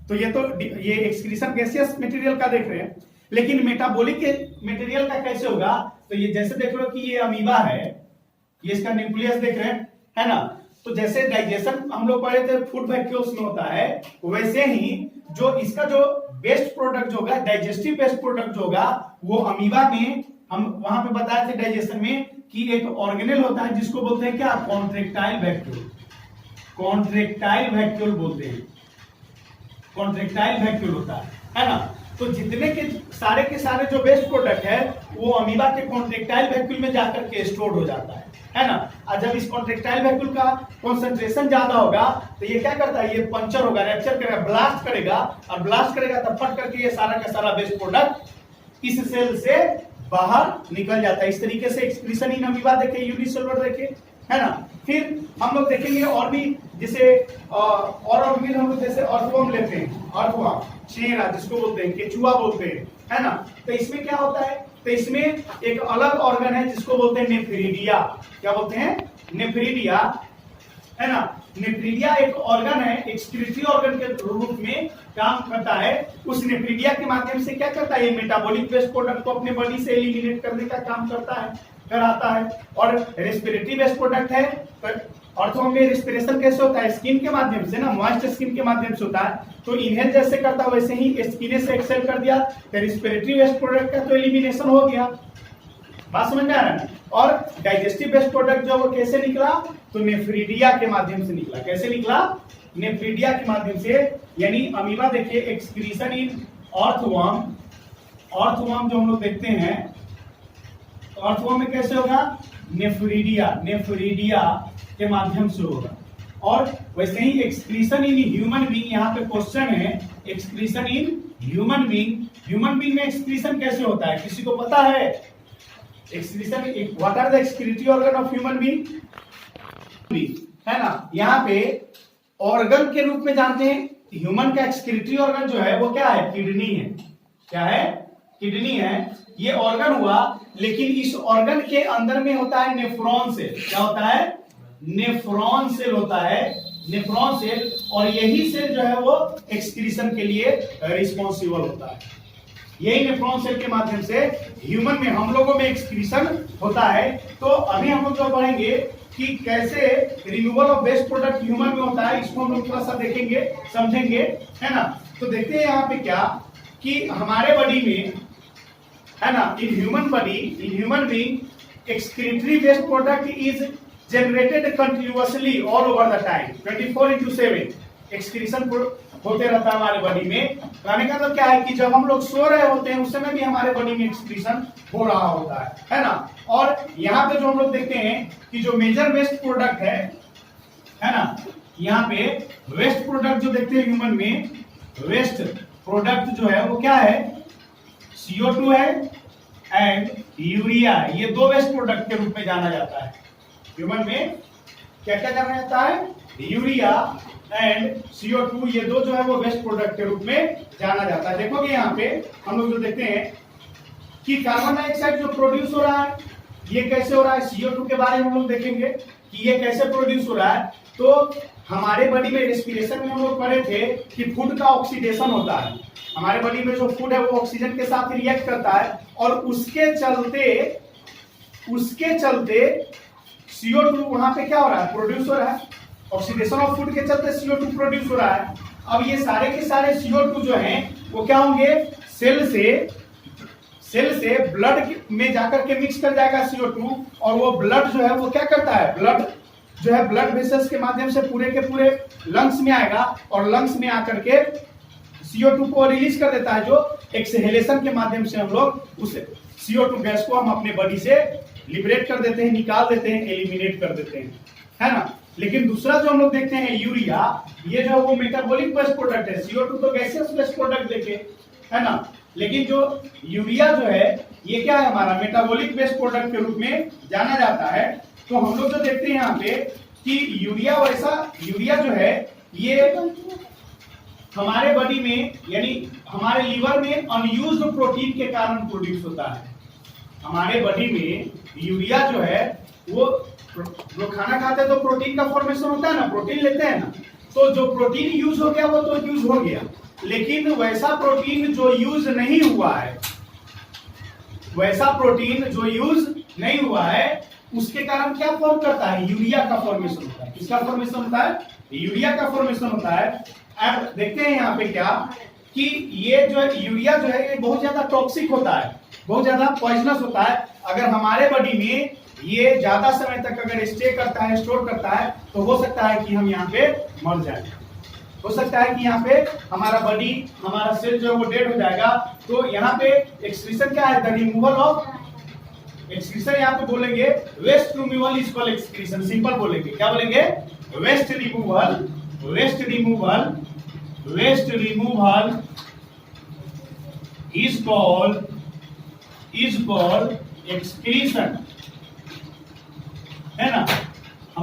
तो ये एक्सक्रीशन गैसियस मटेरियल का देख रहे हैं, लेकिन मेटाबॉलिक मटेरियल का कैसे होगा? तो ये जैसे देख लो कि ये अमीबा है, ये इसका न्यूक्लियस देख रहे हैं, है ना? तो जैसे डाइजेशन हम लोग पढ़े थे फूड वैक्यूल्स में होता है, वैसे ही जो इसका जो वेस्ट प्रोडक्ट जो होगा, डाइजेस्टिव वेस्ट प्रोडक्ट जो होगा, वो अमीबा में हम वहां पे बताए थे डाइजेशन में कि एक ऑर्गेनेल होता है जिसको बोलते हैं क्या? Contractile vacuole. कॉन्ट्रेक्टाइल वैक्यूल बोलते हैं, कॉन्ट्रेक्टाइल वैक्यूल होता है ना? तो जितने के सारे जो वेस्ट प्रोडक्ट है वो अमीबा के कॉन्ट्रेक्टाइल वैक्यूल में जाकर के स्टोर हो जाता है ना? और जब इस कॉन्ट्रेक्टाइल वैक्यूल का कॉन्सेंट्रेशन ज्यादा होगा तो ये क्या करता है? ये पंचर होगा, रैप्चर करेगा, ब्लास्ट करेगा, और ब्लास्ट करेगा तब फट करके ये सारा का सारा वेस्ट प्रोडक्ट इस सेल से बाहर निकल जाता है। इस तरीके से एक्सक्रीशन इन अमीबा देखे, यूनिसेलुलर देखे, है ना। फिर हम लोग देखेंगे और भी, जैसे और भी हम लोग जैसे अर्थवर्म लेते हैं, अर्थवर्म, चेहरा जिसको बोलते हैं, केचुआ बोलते हैं, है ना। तो इसमें क्या होता है, तो इसमें एक अलग ऑर्गन है जिसको बोलते हैं नेफ्रिडिया। क्या बोलते हैं, नेफ्रिडिया, है ना। नेफ्रिडिया एक ऑर्गन है, एक्सक्रीटरी ऑर्गन के रूप में काम करता है। उस नेफ्रिडिया के माध्यम से क्या करता है, ये मेटाबॉलिक वेस्ट प्रोडक्ट को अपने बॉडी से एलिमिनेट करने का काम करता है, कराता है। और रेस्पिरेटरी वेस्ट प्रोडक्ट है, अर्थवर्म में रेस्पिरेशन कैसे होता है, स्किन के माध्यम से ना, मॉइस्ट स्किन के माध्यम से होता है। तो इनहेल जैसे करता है वैसे ही स्किन से एक्सहेल कर दिया, तो रेस्पिरेटरी वेस्ट प्रोडक्ट का तो एलिमिनेशन हो गया। बात समझ में आ रहा है। और डाइजेस्टिव वेस्ट प्रोडक्ट जो वो कैसे निकला, तो नेफ्रिडिया के माध्यम से निकला। कैसे निकला, नेफ्रिडिया के माध्यम से, यानी अमीबा देखिए एक्सक्रीशन इन अर्थवर्म, अर्थवर्म जो हम लोग देखते हैं, अर्थवर्म में कैसे होगा, नेफ्रिडिया, नेफ्रिडिया के माध्यम से होगा। और वैसे ही एक्सक्रीशन इन ह्यूमन बीइंग, यहाँ पे क्वेश्चन है, excretion in human being, human being में एक्सक्रीशन कैसे होता है, किसी को पता है excretion, what are the excretory organ of human being, है ना। यहाँ पे ऑर्गन के रूप में जानते हैं, ह्यूमन का एक्सक्रीटरी ऑर्गन जो है वो क्या है, किडनी है। क्या है, किडनी है, ये ऑर्गन हुआ। लेकिन इस ऑर्गन के अंदर में होता है नेफ्रॉन सेल। क्या होता है, नेफ्रॉन सेल होता है, नेफ्रॉन सेल। और यही सेल जो है वो एक्सक्रीशन के लिए रिस्पॉन्सिबल होता है। यही नेफ्रॉन सेल के माध्यम से ह्यूमन में, हम लोगों में एक्सक्रीशन होता है। तो अभी हम लोग जो पढ़ेंगे कि कैसे removal of waste product human में होता है, इसको हम लोग थोड़ा सा देखेंगे, समझेंगे, है ना। तो देखते हैं यहाँ पे क्या, कि हमारे बॉडी में, है ना, in human body, in human being excretory waste product is generated continuously all over the time, 24/7 excretion होते रहता है हमारे बॉडी में। कहने का मतलब क्या है कि जब हम लोग सो रहे होते हैं उस समय भी हमारे बॉडी में एक्सक्रीशन हो रहा होता है ना। और यहाँ पे जो हम लोग देखते हैं कि जो मेजर वेस्ट प्रोडक्ट है ना, यहाँ पे वेस्ट प्रोडक्ट जो देखते हैं ह्यूमन में, वेस्ट प्रोडक्ट जो है वो क्या है, CO2 है एंड यूरिया। ये दो वेस्ट प्रोडक्ट के रूप में जाना जाता है ह्यूमन में। क्या क्या जाना जाता है, यूरिया एंड CO2, ये दो जो है वो वेस्ट प्रोडक्ट के रूप में जाना जाता है। देखोगे यहाँ पे हम लोग जो देखते हैं कि कार्बन डाइऑक्साइड जो प्रोड्यूस हो रहा है, ये कैसे हो रहा है, CO2 के बारे में हम लोग देखेंगे कि ये कैसे प्रोड्यूस हो रहा है। तो हमारे बॉडी में रेस्पिरेशन में हम लोग पढ़े थे कि फूड का ऑक्सीडेशन होता है। हमारे बॉडी में जो फूड है वो ऑक्सीजन के साथ रिएक्ट करता है, और उसके चलते CO2 वहां पे क्या हो रहा है, प्रोड्यूस हो रहा है। ऑक्सीडेशन ऑफ फूड के चलते CO2 प्रोड्यूस हो रहा है। अब ये सारे के सारे CO2 जो हैं वो क्या होंगे, सेल से ब्लड में जाकर के मिक्स कर जाएगा CO2, और वो ब्लड जो है वो क्या करता है, ब्लड जो है ब्लड वेसल्स के माध्यम से पूरे के पूरे लंग्स में आएगा, और लंग्स में आकर के CO2 को रिलीज कर देता है, जो एक्सहेलेशन के माध्यम से हम लोग उस CO2 गैस को हम अपने बॉडी से लिबरेट कर देते हैं, निकाल देते हैं, एलिमिनेट कर देते हैं, है ना। लेकिन दूसरा जो हम लोग देखते हैं यूरिया, ये जो वो मेटाबॉलिक वेस्ट प्रोडक्ट है। CO2 तो गैसियस वेस्ट प्रोडक्ट देखे, है ना। लेकिन जो यूरिया जो है ये क्या है, हमारा मेटाबॉलिक वेस्ट प्रोडक्ट के रूप में जाना जाता है। तो हम लोग जो देखते हैं यहाँ पे कि यूरिया जो है ये हमारे बॉडी में, यानी हमारे लीवर में अनयूज्ड प्रोटीन के कारण प्रोड्यूस होता है। हमारे बॉडी में यूरिया जो है वो, जो खाना खाते हैं तो प्रोटीन का फॉर्मेशन होता है ना, प्रोटीन लेते हैं ना, तो जो प्रोटीन यूज हो गया वो तो यूज हो गया। लेकिन वैसा प्रोटीन जो यूज नहीं हुआ है, वैसा प्रोटीन जो यूज नहीं हुआ है, उसके कारण क्या फॉर्म करता है, यूरिया का फॉर्मेशन होता है। किसका फॉर्मेशन होता है, यूरिया का फॉर्मेशन होता है। अब देखते हैं यहाँ पे क्या, कि ये जो यूरिया जो है ये बहुत ज्यादा टॉक्सिक होता है, बहुत ज्यादा पॉइजनस होता है। अगर हमारे बॉडी में ये ज्यादा समय तक अगर स्टे करता है, स्टोर करता है, तो हो सकता है कि हम यहाँ पे मर जाए, हो सकता है कि यहाँ पे हमारा बॉडी, हमारा सेल जो है वो डेड हो जाएगा। तो यहाँ पे एक्सक्रीशन क्या है, द रिमूवल ऑफ एक्सक्रीशन, यहाँ पे बोलेंगे waste removal is called excretion. Simple बोलेंगे, क्या बोलेंगे, waste removal, waste removal, waste removal is called excretion, है ना।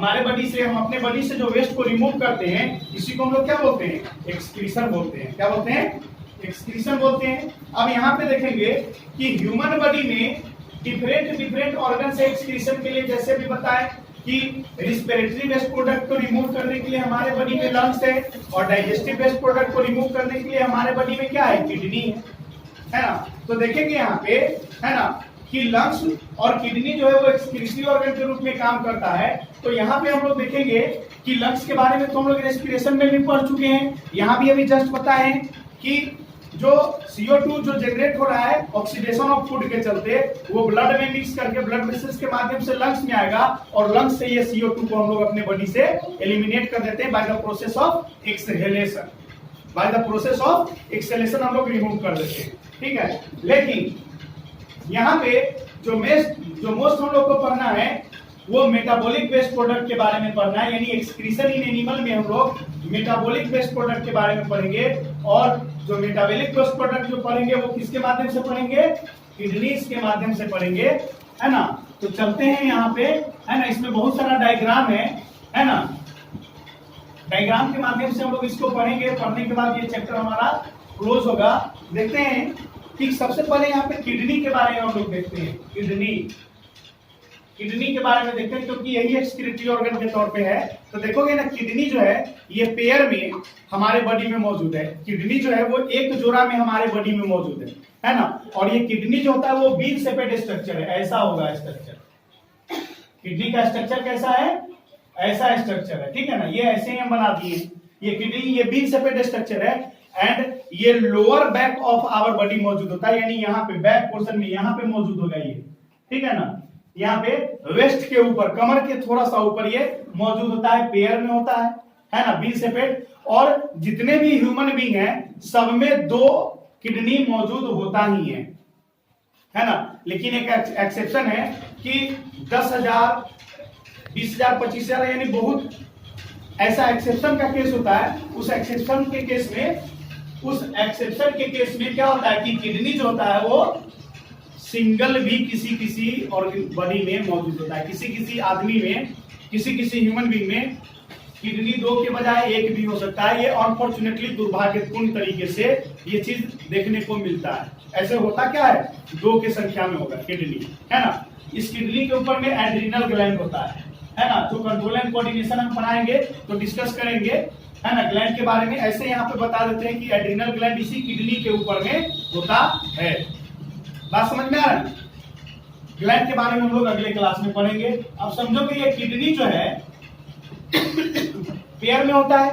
हमारे बॉडी से, हम अपने बॉडी से जो वेस्ट को रिमूव करते हैं, इसी को हम लोग क्या बोलते हैं? एक्सक्रीशन बोलते हैं। क्या बोलते हैं? एक्सक्रीशन बोलते हैं। अब यहाँ पे देखेंगे कि ह्यूमन बॉडी में डिफरेंट ऑर्गन से एक्सक्रीशन के लिए, जैसे भी बताएं कि रिस्पिरेटरी वेस्ट प्रोडक्ट को रिमूव करने के लिए हमारे बॉडी में लंग्स है, और डाइजेस्टिव वेस्ट प्रोडक्ट को रिमूव करने के लिए हमारे बॉडी में क्या है? किडनी है ना। तो देखेंगे यहाँ पे, है ना, कि लंग्स और किडनी जो है वो एक्सक्रीटरी ऑर्गन के रूप में काम करता है। तो यहाँ पे हम लोग देखेंगे कि लंग्स के बारे में तो हम लोग रेस्पिरेशन में भी पढ़ चुके हैं। यहाँ भी अभी जस्ट पता है कि जो CO2 जो जनरेट हो रहा है ऑक्सीडेशन ऑफ फूड के चलते, वो ब्लड में मिक्स करके ब्लड वेसल्स के माध्यम से लंग्स में आएगा, और लंग्स से ये CO2 को हम लोग अपने बॉडी से एलिमिनेट कर देते हैं by the process of exhalation. By the process of exhalation हम लोग रिमूव कर देते हैं, ठीक है। लेकिन यहाँ पे जो मोस्ट हम लोग को पढ़ना है वो मेटाबॉलिक वेस्ट प्रोडक्ट के बारे में पढ़ना है, यानी एक्सक्रीशन इन एनिमल में हम लोग मेटाबॉलिक वेस्ट प्रोडक्ट के बारे में पढ़ेंगे। और जो मेटाबॉलिक वेस्ट प्रोडक्ट जो पढ़ेंगे वो किसके माध्यम से पढ़ेंगे? किडनीज के माध्यम से पढ़ेंगे, है ना। तो चलते हैं यहाँ पे, है ना, इसमें बहुत सारा डायग्राम है ना। डायग्राम के माध्यम से हम लोग इसको पढ़ेंगे। पढ़ने के बाद ये चैप्टर हमारा क्लोज होगा। देखते हैं कि सबसे पहले यहाँ पे किडनी के बारे में हम लोग देखते हैं। किडनी के बारे में देखते हैं, क्योंकि यही एक्सक्रीटरी ऑर्गन के तौर पे है। तो देखोगे ना, किडनी जो है ये पेयर में हमारे बॉडी में मौजूद है। किडनी जो है वो एक जोड़ा में हमारे बॉडी में मौजूद है ना। और ये किडनी जो होता है वो बीन सेपेट स्ट्रक्चर है, ऐसा होगा स्ट्रक्चर। किडनी का स्ट्रक्चर कैसा है? ऐसा स्ट्रक्चर है, ठीक है ना। ये ऐसे ही हम बना दिए, ये किडनी, ये बीन सेपेट स्ट्रक्चर है। एंड ये lower back of our body मौजूद होता है, यानी यहाँ पे बैक पोर्शन में यहाँ पे मौजूद होगा ये, ठीक है ना। यहाँ पे वेस्ट के ऊपर, कमर के थोड़ा सा ऊपर ये मौजूद होता है, पेयर में होता है ना, बीन सेपेट। और जितने भी ह्यूमन बीइंग हैं सब में 2 किडनी मौजूद होता ही है ना। लेकिन एक एक्सेप्शन है कि 10,000, 20,000, 25,000, यानी बहुत ऐसा एक्सेप्शन का केस होता है। उस एक्सेप्शन के केस में क्या होता है कि किडनी जो होता है वो सिंगल भी किसी और बॉडी में मौजूद होता है। किसी आदमी में, किसी ह्यूमन बीइंग में किडनी 2 के बजाय 1 भी हो सकता है। ये अनफॉर्चुनेटली, दुर्भाग्यपूर्ण तरीके से ये चीज देखने को मिलता है। ऐसे होता क्या है? 2 की संख्या में होगा किडनी, है ना। इस किडनी के ऊपर में एड्रिनल ग्लैंड होता है ना। जो कंट्रोल एंड कोऑर्डिनेशन हम पढ़ाएंगे तो डिस्कस करेंगे, है ना, ग्लैंड के बारे में। ऐसे यहाँ पे बता देते हैं कि एड्रिनल ग्लैंड इसी किडनी के ऊपर में होता है। बात समझ में आ रहा है? ग्लैंड के बारे में हम लोग अगले क्लास में पढ़ेंगे। अब समझो कि ये किडनी जो है पेयर में होता है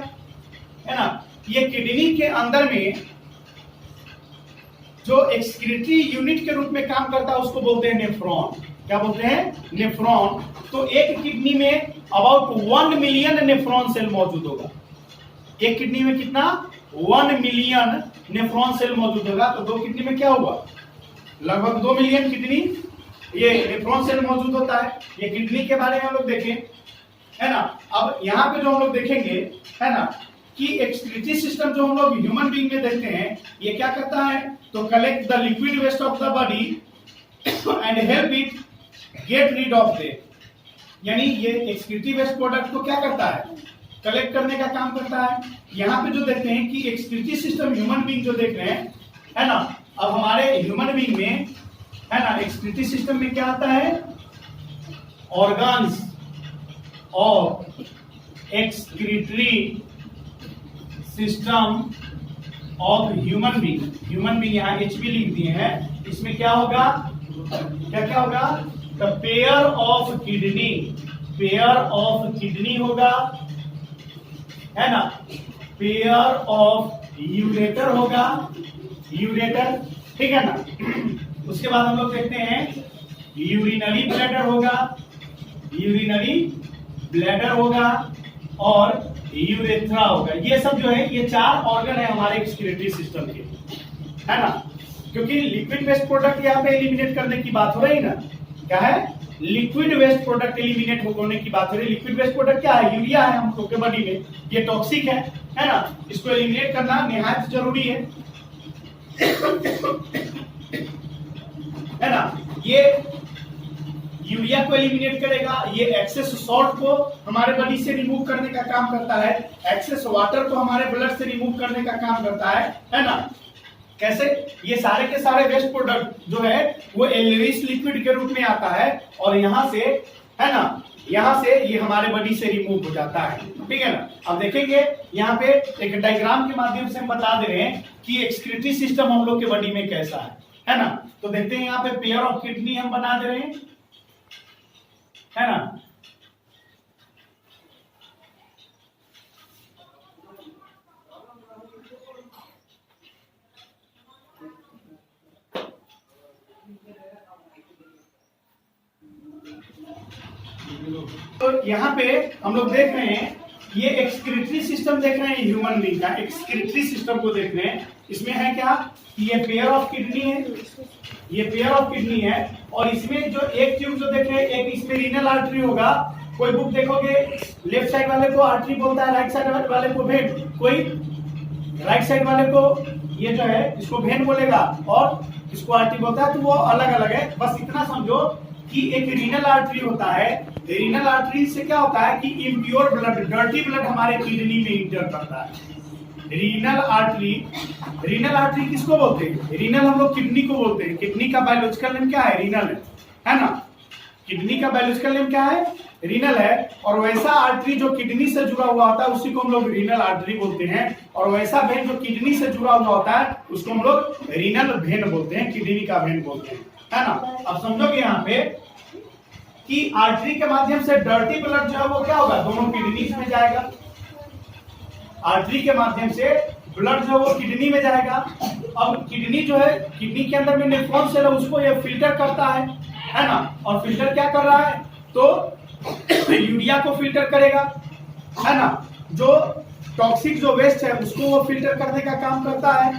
ना। ये किडनी के अंदर में जो एक्सक्रीटरी यूनिट के रूप में काम करता है उसको बोलते हैं नेफ्रॉन। क्या बोलते हैं? नेफ्रॉन। तो एक किडनी में अबाउट 1 मिलियन नेफ्रॉन सेल मौजूद होगा। एक किडनी में कितना? 1 मिलियन नेफ्रॉन सेल मौजूद होगा। तो 2 किडनी में क्या होगा? लगभग 2 मिलियन किडनी ये नेफ्रॉन सेल मौजूद होता है। ये किडनी के बारे में हम लोग देखें, है ना। अब यहाँ पे जो हम लोग देखेंगे, है ना, कि एक्सक्रीटरी सिस्टम जो हम लोग ह्यूमन बीइंग में देखते हैं, ये क्या करता है? तो collect the liquid waste of the body and help it get rid of them. यानी ये एक्सक्रीटरी वेस्ट प्रोडक्ट को क्या करता है? कलेक्ट करने का काम करता है। यहाँ पे जो देखते हैं कि एक्सक्रीटरी सिस्टम ह्यूमन बीइंग जो देख रहे हैं, है ना। अब हमारे ह्यूमन बीइंग में, है ना, एक्सक्रीटरी सिस्टम में क्या आता है? Organs of excretory system of human being यहाँ HB लिख दिए हैं। इसमें क्या होगा? क्या होगा? द पेयर ऑफ किडनी होगा, है ना। पेयर ऑफ यूरेटर होगा, यूरेटर, ठीक है ना। उसके बाद हम लोग देखते हैं यूरिनरी ब्लैडर होगा और यूरेथ्रा होगा। ये सब जो है, ये 4 ऑर्गन है हमारे एक्सक्रीटरी सिस्टम के, है ना। क्योंकि लिक्विड वेस्ट प्रोडक्ट यहाँ पे एलिमिनेट करने की बात हो रही है ना। क्या है? लिक्विड वेस्ट प्रोडक्ट एलिमिनेट होने की बात हो रही है। लिक्विड वेस्ट प्रोडक्ट क्या है? यूरिया है हम लोग के बॉडी में, ये टॉक्सिक है ना। इसको एलिमिनेट करना निहायत जरूरी है ना। ये यूरिया को एलिमिनेट करेगा, ये एक्सेस सॉल्ट को हमारे बॉडी से रिमूव करने का काम करता है, एक्सेस वाटर को हमारे ब्लड से रिमूव करने का काम करता है ना। कैसे? ये सारे के सारे वेस्ट प्रोडक्ट जो है वो एल्वेस लिक्विड के रूप में आता है और यहाँ से, है ना, यहाँ से ये हमारे बॉडी से रिमूव हो जाता है, ठीक है ना। अब देखेंगे यहाँ पे एक डायग्राम के माध्यम से हम बता दे रहे हैं कि एक्सक्रीटरी सिस्टम हम लोग के बॉडी में कैसा है ना। तो देखते हैं यहाँ पे पेयर ऑफ किडनी हम बना दे रहे हैं, है ना। तो यहाँ पे हम लोग देख रहे हैं ये एक्सक्रीटरी सिस्टम देख रहे हैं, ह्यूमन बीइंग का एक्सक्रीटरी सिस्टम को देख रहे हैं। इसमें है क्या कि ये पेयर ऑफ किडनी है, ये पेयर ऑफ किडनी है और इसमें जो एक ट्यूब जो देख रहे हैं, एक इसमें रीनल आर्टरी होगा। कोई बुक देखोगे लेफ्ट साइड वाले को आर्टरी बोलता है, राइट साइड वाले को वेन, कोई राइट साइड वाले को ये जो है इसको वेन बोलेगा और इसको आर्टरी बोलता है, तो वो अलग अलग है। बस इतना समझो कि एक रीनल आर्टरी होता है, रीनल आर्टरी से क्या होता है कि इम्प्योर ब्लड, डर्टी ब्लड हमारे किडनी में इंटर करता है। रीनल आर्टरी किसको बोलते हैं? रीनल हम लोग किडनी को बोलते हैं। किडनी का बायोलॉजिकल नेम क्या है? रीनल है ना। किडनी का बायोलॉजिकल नेम क्या है? रीनल है। और वैसा आर्टरी जो किडनी से जुड़ा हुआ होता है उसी को हम लोग रीनल आर्टरी बोलते हैं और वैसा वेन जो किडनी से जुड़ा हुआ होता है उसको हम लोग रीनल वेन बोलते हैं, किडनी का वेन बोलते हैं, है ना। अब समझोगे यहाँ पे कि आर्टरी के माध्यम से डर्टी ब्लड जो है वो क्या होगा, दोनों किडनी में जाएगा। आर्टरी के माध्यम से ब्लड जो है वो किडनी में जाएगा। अब किडनी जो है, किडनी के अंदर में नेफ्रॉन सेल है, उसको ये फिल्टर करता है ना। और फिल्टर क्या कर रहा है, तो यूरिया को फिल्टर करेगा, है ना। जो टॉक्सिक जो वेस्ट है उसको वो फिल्टर करने का काम करता है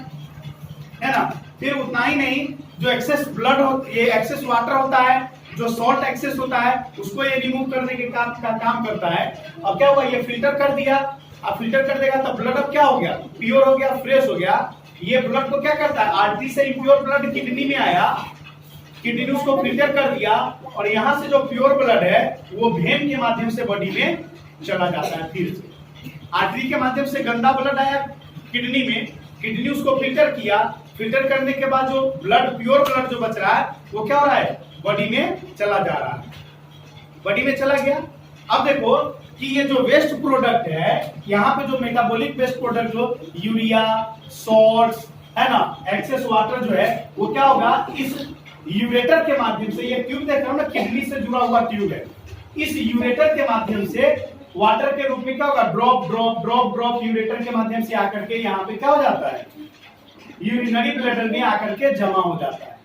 ना। फिर उतना ही नहीं, जो एक्सेस ब्लड हो, ये एक्सेस वाटर होता है, जो सॉल्ट एक्सेस होता है उसको ये रिमूव करने के काम करता है। अब क्या हुआ, ये फिल्टर कर दिया। अब फिल्टर कर देगा तो ब्लड अब क्या हो गया, प्योर हो गया, फ्रेश हो गया। ये ब्लड को क्या करता है, आर्टरी से इम्प्योर ब्लड किडनी में आया, किडनी ने उसको फिल्टर कर दिया और यहाँ से जो प्योर ब्लड है वो वेन के माध्यम से बॉडी में चला जाता है। फिर से आर्टरी के माध्यम से गंदा ब्लड आया किडनी में, किडनी उसको फिल्टर किया, फिल्टर करने के बाद जो ब्लड, प्योर ब्लड जो बच रहा है वो क्या हो रहा है, बॉडी में चला जा रहा है, बॉडी में चला गया। अब देखो कि ये जो वेस्ट प्रोडक्ट है, यहाँ पे जो मेटाबॉलिक वेस्ट प्रोडक्ट जो यूरिया, सॉल्ट्स, है ना, एक्सेस वाटर जो है वो क्या होगा, इस यूरेटर के माध्यम से, ये ट्यूब देख रहे हो ना, किडनी से जुड़ा हुआ ट्यूब है, इस यूरेटर के माध्यम से वाटर के रूप में क्या होगा, drop drop drop drop ureter के माध्यम से आकर के यहाँ पे क्या हो जाता है, यूरिनरी ब्लैडर में आकर के जमा हो जाता है,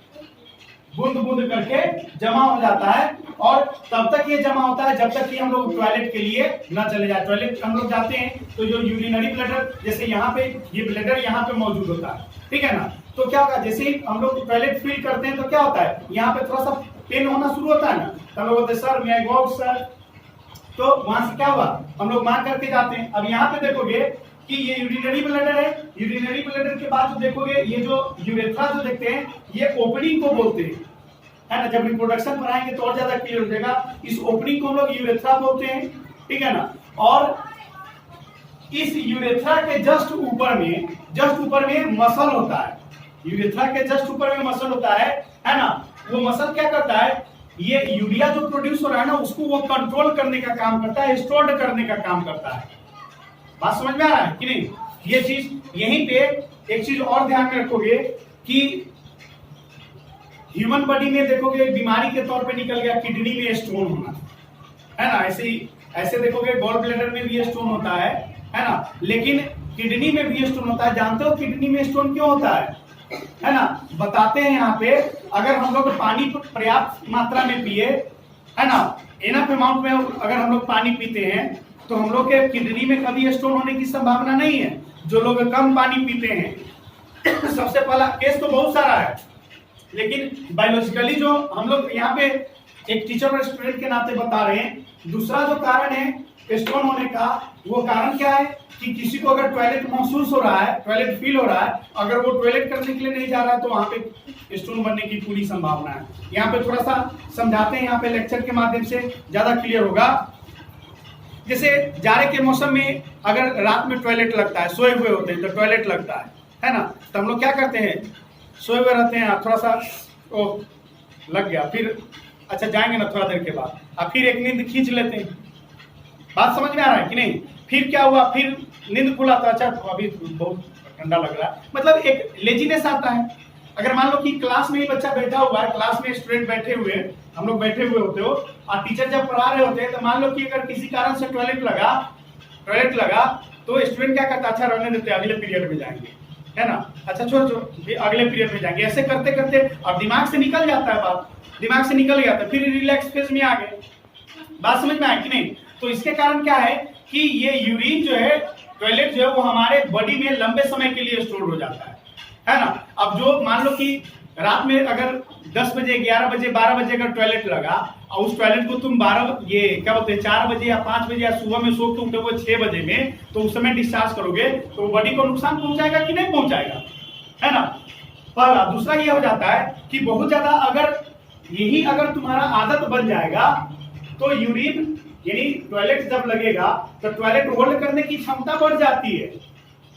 बूंद बूंद करके जमा हो जाता है। और तब तक ये जमा होता है जब तक कि हम लोग टॉयलेट के लिए न चले जाए। टॉयलेट हम लोग जाते हैं तो जो यूरिनरी ब्लैडर, जैसे यहाँ पे ये ब्लैडर यहाँ पे मौजूद होता है, ठीक है ना। तो क्या होगा, जैसे ही हम लोग टॉयलेट फील करते हैं तो क्या होता है, यहाँ पे थोड़ा सा पेन होना शुरू होता है ना, तो हम लोग बोलते हैं सर मैं गो सर, तो वहां से क्या हुआ, हम लोग मार करके जाते हैं। अब यहाँ पे देखोगे कि ये यूरिनरी ब्लैडर है, यूरिनरी ब्लैडर के बाद जो देखोगे ये जो यूरेथ्रा जो देखते हैं ये ओपनिंग को बोलते हैं, है ना। जब रिप्रोडक्शन पर आएंगे तो और ज्यादा क्लियर हो जाएगा। इस ओपनिंग को हम लोग यूरेथ्रा बोलते हैं, ठीक है ना। और इस यूरेथ्रा के जस्ट ऊपर में मसल होता है, यूरेथ्रा के जस्ट ऊपर में मसल होता है ना। वो मसल क्या करता है, ये यूरिया जो प्रोड्यूस हो रहा है ना उसको वो कंट्रोल करने का काम करता है, स्टोर करने का काम करता है। बात समझ में आ रहा है कि नहीं? ये चीज यहीं पे एक चीज और ध्यान में रखोगे कि ह्यूमन बॉडी में देखोगे बीमारी के तौर पे निकल गया किडनी में स्टोन होना, है ना। ऐसे देखोगे गॉल ब्लैडर में भी स्टोन होता है ना। लेकिन किडनी में भी स्टोन होता है। जानते हो किडनी में स्टोन क्यों होता है ना। बताते हैं यहाँ पे, अगर हम लोग पानी पर्याप्त मात्रा में पिए, है ना, इनफ अमाउंट में अगर हम लोग पानी पीते हैं तो हम लोग के किडनी में कभी स्टोन होने की संभावना नहीं है। जो लोग कम पानी पीते हैं सबसे पहला केस तो बहुत सारा है, लेकिन बायोलॉजिकली जो हम लोग यहाँ पे एक टीचर और स्टूडेंट के नाते बता रहे हैं, दूसरा जो कारण है स्टोन होने का वो कारण क्या है कि किसी को अगर टॉयलेट महसूस हो रहा है, टॉयलेट फील हो रहा है, अगर वो टॉयलेट करने के लिए नहीं जा रहा है तो वहां पे स्टोन बनने की पूरी संभावना है। यहाँ पे थोड़ा सा समझाते हैं, यहाँ पे लेक्चर के माध्यम से ज्यादा क्लियर होगा। जैसे जाड़े के मौसम में अगर रात में टॉयलेट लगता है, सोए हुए होते हैं तो टॉयलेट लगता है ना, तो हम लोग क्या करते हैं, सोए हुए रहते हैं, थोड़ा सा ओ लग गया, फिर अच्छा जाएंगे ना थोड़ा देर के बाद, अब फिर एक नींद खींच लेते हैं। बात समझ में आ रहा है कि नहीं? फिर क्या हुआ, फिर नींद खुला तो अच्छा अभी बहुत ठंडा लग रहा है, मतलब एक लेजीनेस आता है। अगर मान लो कि क्लास में ही बच्चा बैठा हुआ है, क्लास में स्टूडेंट बैठे हुए, हम लोग बैठे हुए होते हो और टीचर जब पढ़ा रहे होते हैं तो मान लो कि अगर किसी कारण से टॉयलेट लगा तो स्टूडेंट क्या करता है, अच्छा रहने देते अगले पीरियड में जाएंगे, है ना, अच्छा छोड़ो अगले पीरियड में जाएंगे, ऐसे करते करते अब दिमाग से निकल जाता है बात, दिमाग से निकल गया था, फिर रिलैक्स फेज में आ गए। बात समझ में आया कि नहीं? तो इसके कारण क्या है कि ये यूरिन जो है, टॉयलेट जो है वो हमारे बॉडी में लंबे समय के लिए स्टोर हो जाता है ना। अब जो मान लो कि रात में अगर 10 बजे 11 बजे 12 बजे अगर टॉयलेट लगा और उस टॉयलेट को तुम 4 बजे या 5 बजे या सुबह में सो के उठे हुए 6 बजे में, तो उस समय डिस्चार्ज करोगे तो बॉडी को नुकसान पहुंचाएगा कि नहीं पहुंचाएगा, है ना। पहला। दूसरा ये हो जाता है कि बहुत ज्यादा अगर तुम्हारा आदत बन जाएगा तो यूरिन यानी टॉयलेट जब लगेगा तो टॉयलेट होल्ड करने की क्षमता बढ़ जाती है,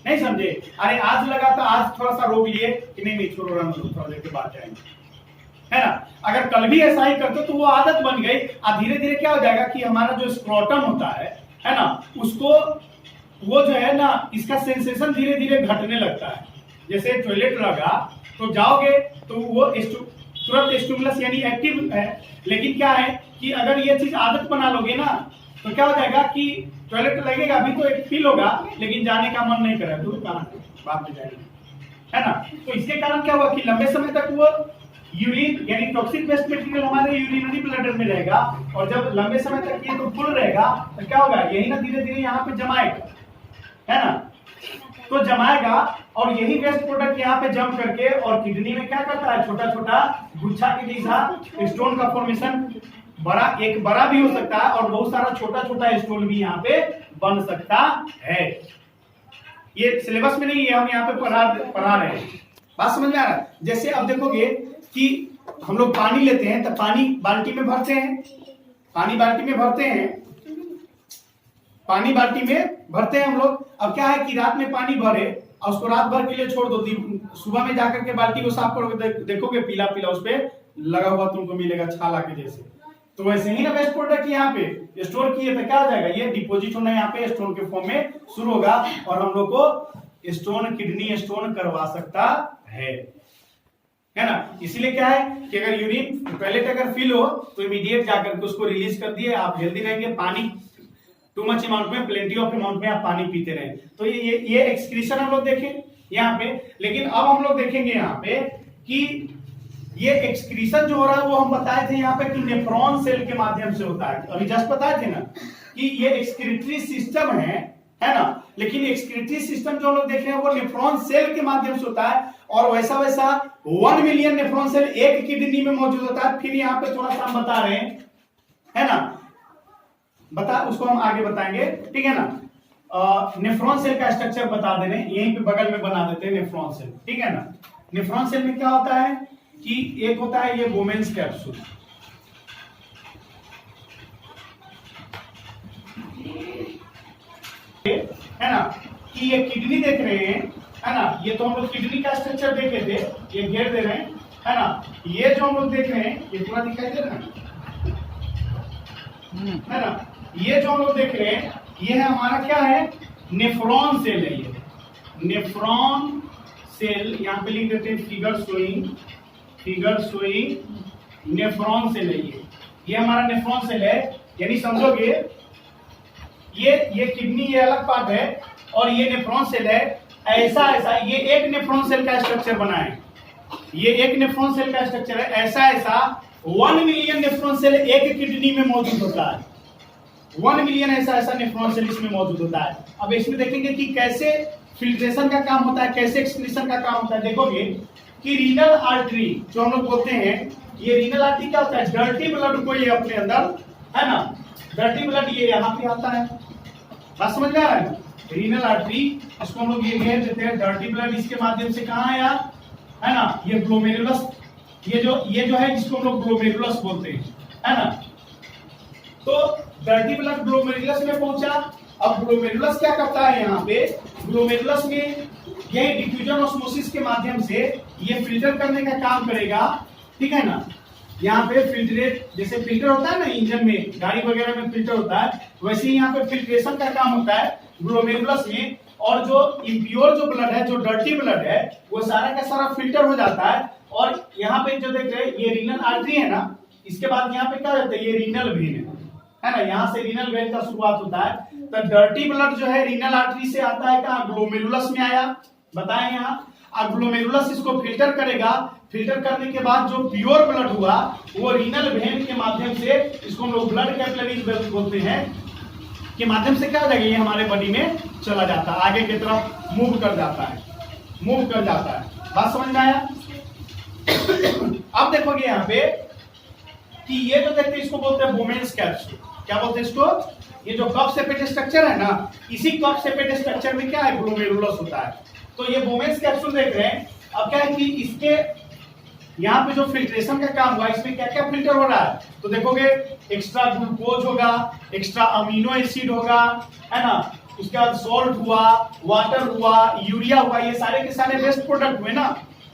नहीं समझे? अरे आज लगा तो आज थोड़ा सा रोक लिए कि नहीं छोड़ो रहने दो, थोड़ा देर के बाद जाएंगे, है ना। अगर कल भी ऐसा ही करते तो वो आदत बन गई और धीरे धीरे क्या हो जाएगा कि हमारा जो स्क्रोटम होता है ना, उसको वो जो है ना, इसका सेंसेशन धीरे धीरे घटने लगता है। जैसे टॉयलेट लगा तो जाओगे तो वो तुरंत स्टिमुलस यानी एक्टिव है, लेकिन क्या है कि अगर ये चीज आदत बना लोगे ना तो क्या हो जाएगा कि टॉयलेट लगेगा, अभी तो एक फील होगा लेकिन जाने का मन नहीं करेगा, दूर कहाँ बाद में जाएंगे, है ना। तो इसके कारण क्या हुआ कि लंबे समय तक वो यूरिन यानी टॉक्सिक वेस्ट मटेरियल हमारे यूरिनरी ब्लैडर में रहेगा, और जब लंबे समय तक ये तो फुल रहेगा तो क्या होगा, यही ना धीरे धीरे यहाँ पे जमाएगा, है ना। तो जमाएगा और यही वेस्ट प्रोडक्ट यहाँ पे जम करके और किडनी में क्या करता है, छोटा छोटा गुच्छा के जैसा स्टोन का फॉर्मेशन, बड़ा भी हो सकता है और बहुत सारा छोटा छोटा स्टोन भी यहाँ पे बन सकता है। ये सिलेबस में नहीं है, हम यहाँ पे पढ़ा रहे हैं। बात समझ में आ रहा है? जैसे अब देखोगे कि हम लोग पानी लेते हैं तो पानी बाल्टी में भरते हैं, पानी बाल्टी में भरते हैं हम लोग। अब क्या है कि रात में पानी भरे और उसको रात भर के लिए छोड़ दो, सुबह में जाकर के बाल्टी को साफ करोगे, देखोगे पीला पीला उस पे लगा हुआ तुमको मिलेगा छाला के जैसे। तो वैसे ही ना वेस्ट प्रोडक्ट यहाँ पे स्टोर किए तो क्या हो जाएगा, ये डिपोजिट होना यहाँ पे स्टोन के फॉर्म में शुरू होगा और हम लोग को स्टोन, किडनी स्टोन करवा सकता है ना। इसीलिए क्या है कि अगर यूरिन टॉयलेट अगर फील हो तो इमीडिएट जाकर के उसको रिलीज कर दिए, आप हेल्दी रहेंगे। पानी टू मच अमाउंट में, प्लेंटी ऑफ अमाउंट में आप पानी पीते रहे। तो ये एक्सक्रीशन हम लोग देखें यहाँ पे, लेकिन अब हम लोग देखेंगे यहाँ पे कि ये एक्सक्रीशन जो हो रहा है वो हम बताए थे यहाँ पे कि नेफ्रॉन सेल के माध्यम से होता है। अभी जस्ट बताए थे ना कि ये एक्सक्रीटरी सिस्टम है ना, लेकिन एक्सक्रीटरी सिस्टम जो हम लोग देख रहे हैं वो नेफ्रॉन सेल के माध्यम से होता है और वैसा 1 मिलियन नेफ्रॉन सेल एक किडनी में मौजूद होता है। फिर यहाँ पे थोड़ा सा हम बता रहे हैं, है ना, उसको हम आगे बताएंगे, ठीक है ना। नेफ्रॉन सेल का स्ट्रक्चर बता दे रहे हैं, यहीं पे बगल में बना देते हैं नेफ्रॉन सेल, ठीक है ना। नेफ्रॉन सेल में क्या होता है कि एक होता है ये बोमेन्स कैप्सूल, है ना, कि ये किडनी देख रहे हैं, है ना, ये तो हम लोग किडनी का स्ट्रक्चर देखे थे, ये घेर दे रहे हैं, है ना। ये जो हम लोग देख रहे हैं ये पूरा दिखाई दे रहा है ना, ये जो हम लोग देख रहे हैं ये है हमारा क्या है, नेफ्रॉन सेल है। ये नेफ्रॉन सेल यहाँ पे लिख देते हैं, फिगर शोइंग नेफ्रॉन सेल है। ये हमारा नेफ्रॉन सेल है, यानी समझोगे ये किडनी ये अलग पार्ट है और ये नेफ्रॉन सेल है। ऐसा ये एक नेफ्रॉन सेल का स्ट्रक्चर बना है, ये एक नेफ्रॉन सेल का स्ट्रक्चर है। ऐसा 1 मिलियन नेफ्रॉन सेल एक किडनी में मौजूद होता है। 1 मिलियन ऐसा नेफ्रॉन सेल इसमें मौजूद होता है। अब इसमें देखेंगे कि कैसे फिल्ट्रेशन का काम होता है, कैसे एक्सक्रीशन का काम होता है। देखोगे कि रीनल आर्टरी जो हम लोग बोलते हैं, ये रीनल आर्टरी क्या होता है, डर्टी ब्लड को ये अपने अंदर, है ना, डर्टी ब्लड ये यहाँ पे आता है, बात समझ में आ रहा है। रीनल आर्टरी इसको हम लोग ये कह देते हैं डर्टी ब्लड, इसके माध्यम से कहाँ है यार, है ना, ये ग्लोमेरुलस, ये जो है जिसको हम लोग ग्लोमेरुलस बोलते हैं, है ना। तो डर्टी ब्लड ग्लोमेरुलस में पहुंचा। अब ग्लोमेरुलस क्या करता है, यहाँ पे ग्लोमेरुलस में ये डिफ्यूजन ऑस्मोसिस के माध्यम से ये फिल्टर करने का काम करेगा, ठीक है ना। यहाँ पे फिल्ट्रेट, जैसे फिल्टर होता है ना इंजन में, गाड़ी वगैरह में फिल्टर होता है, वैसे ही यहाँ पे फिल्ट्रेशन का काम होता है ग्लोमेरुलस में। और जो इम्प्योर जो ब्लड है, जो डर्टी ब्लड है, वो सारा का सारा फिल्टर हो जाता है। और यहाँ पे जो देख रहे हैं ये रीनल आर्टरी है ना, इसके बाद यहाँ पे क्या होता है, ये रीनल वेन है ना, यहाँ से रीनल वेन का शुरुआत होता है। तो डर्टी ब्लड जो है रीनल आर्टरी से आता है, कहाँ, ग्लोमेरुलस में आया, बताएं यहाँ। अब ग्लोमेरुलस इसको फिल्टर करेगा, फिल्टर करने के बाद जो प्योर ब्लड हुआ वो रीनल वेन के माध्यम से, इसको हम लोग ब्लड कैपिलरीज बोलते हैं, के माध्यम से क्या हो जाएगा, ये हमारे बॉडी में चला जाता है, आगे की तरफ मूव कर जाता है, मूव कर जाता है। बात समझ में आया। अब देखोगे यहाँ पे कि ये जो देखते हैं इसको बोलते हैं बोमेन्स कैप्सूल। क्या बोलते हैं इसको, ये जो कप सेपेट स्ट्रक्चर है ना, इसी कप सेपेट स्ट्रक्चर में क्या है, ग्लोमेरुलस होता है। तो ये बोमेन्स कैप्सूल देख रहे हैं। अब क्या है कि इसके यहाँ पे जो फिल्ट्रेशन का काम हुआ, इसमें क्या क्या फिल्टर हो रहा है, तो देखोगे एक्स्ट्रा ग्लूकोज होगा, एक्स्ट्रा अमीनो एसिड होगा, है ना, उसके बाद सॉल्ट हुआ, वाटर हुआ, यूरिया हुआ, ये सारे के सारे वेस्ट प्रोडक्ट हुए ना।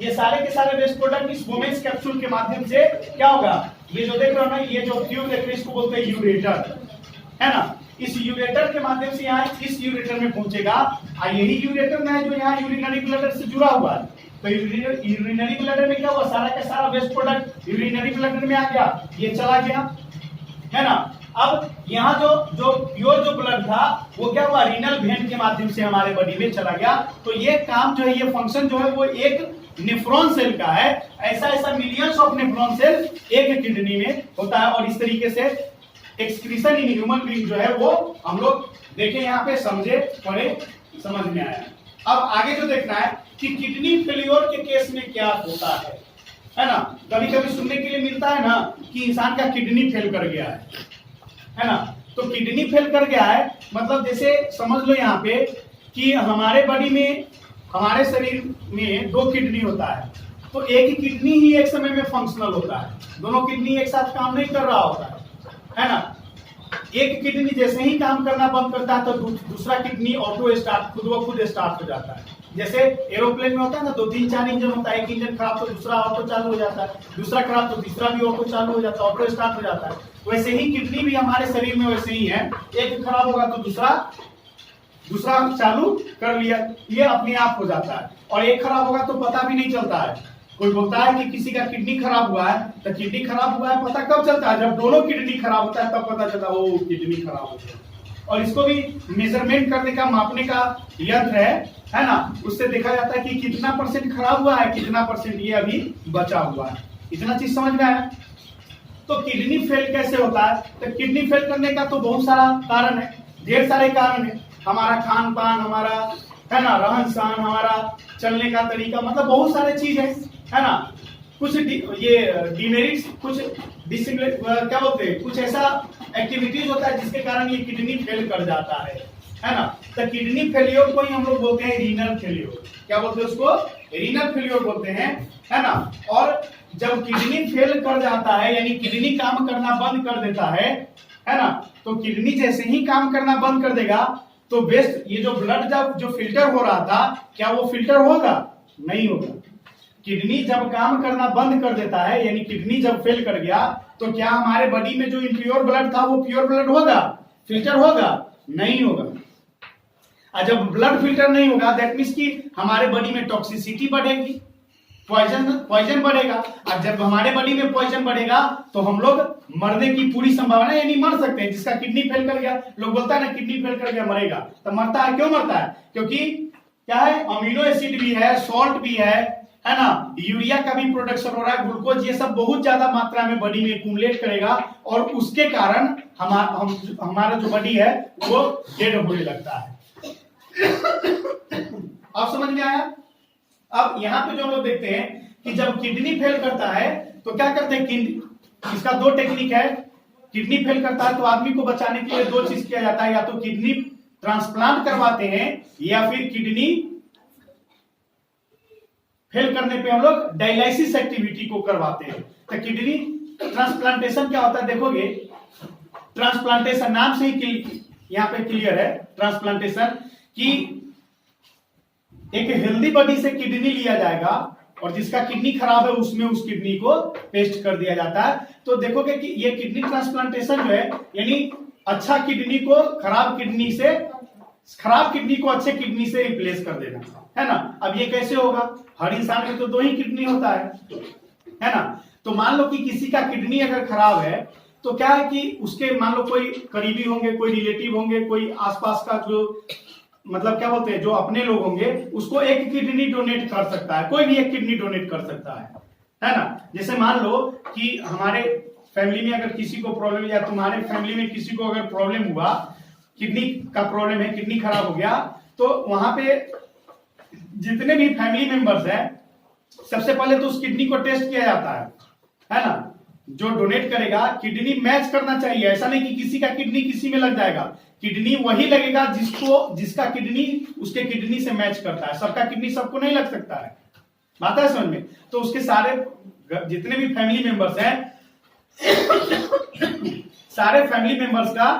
ये सारे के सारे वेस्ट प्रोडक्ट इस बोमेन्स कैप्सूल के माध्यम से क्या होगा, ये जो देख रहे हो ना, ये जो ट्यूब देख रहे हैं इसको बोलते हैं यूरेटर, है ना। इस यूरेटर के माध्यम से यहाँ इस यूरेटर में पहुंचेगा, और यही यूरेटर में है जो यहाँ यूरिनरी ब्लडर से जुड़ा हुआ है। तो यूरिनरी ब्लडर में क्या हुआ, सारा का सारा वेस्ट प्रोडक्ट यूरिनरी ब्लडर में आ गया, ये चला गया, है ना। अब यहाँ जो प्योर जो ब्लड था वो क्या हुआ, रीनल वेन के माध्यम से हमारे बॉडी में चला गया। तो ये काम जो है, ये फंक्शन जो है वो एक नेफ्रॉन सेल का है। ऐसा ऐसा मिलियंस ऑफ नेफ्रॉन सेल एक किडनी में होता है, और इस तरीके से एक्सक्रीशन इन ह्यूमन बीइंग जो है वो हम लोग देखें, यहाँ पे समझे, पढ़े, समझ में आया। अब आगे जो देखना है कि किडनी फेलियर के केस में क्या होता है ना। कभी कभी सुनने के लिए मिलता है ना कि इंसान का किडनी फेल कर गया है ना। तो किडनी फेल कर गया है मतलब जैसे समझ लो यहाँ पे कि हमारे बॉडी में, हमारे शरीर में 2 किडनी होता है। तो एक ही किडनी ही एक समय में फंक्शनल होता है, दोनों किडनी एक साथ काम नहीं कर रहा होता है ना। एक किडनी जैसे ही काम करना बंद करता है तो दूसरा किडनी ऑटो स्टार्ट, खुद ब खुद स्टार्ट हो जाता है। जैसे एरोप्लेन में होता है ना, 2-3-4 इंजन होता है, एक इंजन खराब तो दूसरा ऑटो चालू हो जाता है, दूसरा खराब तो तीसरा भी ऑटो चालू हो जाता है, ऑटो स्टार्ट हो जाता है। वैसे ही किडनी भी हमारे शरीर में वैसे ही है, एक खराब होगा तो दूसरा चालू कर लिया, ये अपने आप हो जाता है। और एक खराब होगा तो पता भी नहीं चलता है। कोई बोलता है कि किसी का किडनी खराब हुआ है, तो किडनी खराब हुआ है पता कब चलता है, जब दोनों किडनी खराब होता है तब पता चलता है वो किडनी खराब हो गया। और इसको भी मेजरमेंट करने का, मापने का यंत्र है ना, उससे देखा जाता है कि कितना परसेंट खराब हुआ है, कितना परसेंट ये अभी बचा हुआ है। इतना चीज समझ में आया। तो किडनी फेल कैसे होता है, तो किडनी फेल करने का तो बहुत सारा कारण है, ढेर सारे कारण है। हमारा खान पान, हमारा है ना रहन सहन, हमारा चलने का तरीका, मतलब बहुत सारे चीज है ना। कुछ ये डिमेरिट्स, कुछ क्या बोलते हैं, कुछ ऐसा एक्टिविटीज होता है जिसके कारण ये किडनी फेल कर जाता है ना। तो किडनी फेलियर को ही हम लोग बोलते हैं रीनल फेलियर। क्या बोलते हैं उसको, रीनल फेलियर बोलते हैं, है ना। और जब किडनी फेल कर जाता है, यानी किडनी काम करना बंद कर देता है ना, तो किडनी जैसे ही काम करना बंद कर देगा तो वेस्ट, ये जो ब्लड जब जो फिल्टर हो रहा था, क्या वो फिल्टर होगा, नहीं होगा। किडनी जब काम करना बंद कर देता है, यानी किडनी जब फेल कर गया, तो क्या हमारे बॉडी में जो इम्प्योर ब्लड था वो प्योर ब्लड होगा, फिल्टर होगा, नहीं होगा। और जब ब्लड फिल्टर नहीं होगा, दैट मीन्स कि हमारे बॉडी में टॉक्सिसिटी बढ़ेगी, पॉइजन बढ़ेगा। और जब हमारे बॉडी में पॉइजन बढ़ेगा तो हम लोग मरने की पूरी संभावना, यानी मर सकते हैं। जिसका किडनी फेल कर गया, लोग बोलता है ना किडनी फेल कर गया मरेगा, तो मरता है। क्यों मरता है, क्योंकि क्या है, अमीनो एसिड भी है, सॉल्ट भी है ना, यूरिया का भी प्रोडक्शन हो रहा है, ग्लूकोज, ये सब बहुत ज्यादा मात्रा में बॉडी में एक्यूमुलेट करेगा, और उसके कारण हमारा जो बॉडी है वो डेड होने लगता है। अब समझ में आया। अब यहाँ पे जो हम लोग देखते हैं कि जब किडनी फेल करता है तो क्या करते हैं, इसका 2 टेक्निक है, किडनी फेल करता है तो आदमी को बचाने के लिए दो चीज किया जाता है, या तो किडनी ट्रांसप्लांट करवाते हैं या फिर किडनी फेल करने पे हम लोग डायलिसिस एक्टिविटी को करवाते हैं। तो किडनी ट्रांसप्लांटेशन क्या होता है देखोगे, ट्रांसप्लांटेशन नाम से ही यहां पे क्लियर है ट्रांसप्लांटेशन कि एक हेल्दी बॉडी से किडनी लिया जाएगा और जिसका किडनी खराब है उसमें उस किडनी को पेस्ट कर दिया जाता है। तो देखोगे कि ये किडनी ट्रांसप्लांटेशन जो है यानी अच्छा किडनी को खराब किडनी से, खराब किडनी को अच्छे किडनी से रिप्लेस कर देना, है ना। अब ये कैसे होगा, हर इंसान में तो दो ही किडनी होता है ना। तो मान लो कि किसी का किडनी अगर खराब है तो क्या है कि उसके मान लो कोई करीबी होंगे, कोई रिलेटिव होंगे, कोई आसपास का जो मतलब क्या बोलते हैं जो अपने लोग होंगे, उसको एक किडनी डोनेट कर सकता है, कोई भी एक किडनी डोनेट कर सकता है ना। जैसे मान लो कि हमारे फैमिली में अगर किसी को प्रॉब्लम, या तुम्हारे फैमिली में किसी को अगर प्रॉब्लम हुआ, किडनी का प्रॉब्लम है, किडनी खराब हो गया, तो वहां पे जितने भी फैमिली मेंबर्स हैं सबसे पहले तो उस किडनी को टेस्ट किया जाता है ना। जो डोनेट करेगा किडनी मैच करना चाहिए, ऐसा नहीं कि किसी का किडनी किसी में लग जाएगा, किडनी वही लगेगा जिसका किडनी उसके किडनी से मैच करता है। सबका किडनी सबको नहीं लग सकता है, बात है समझ में। तो उसके सारे जितने भी फैमिली मेंबर्स हैं सारे फैमिली मेंबर्स का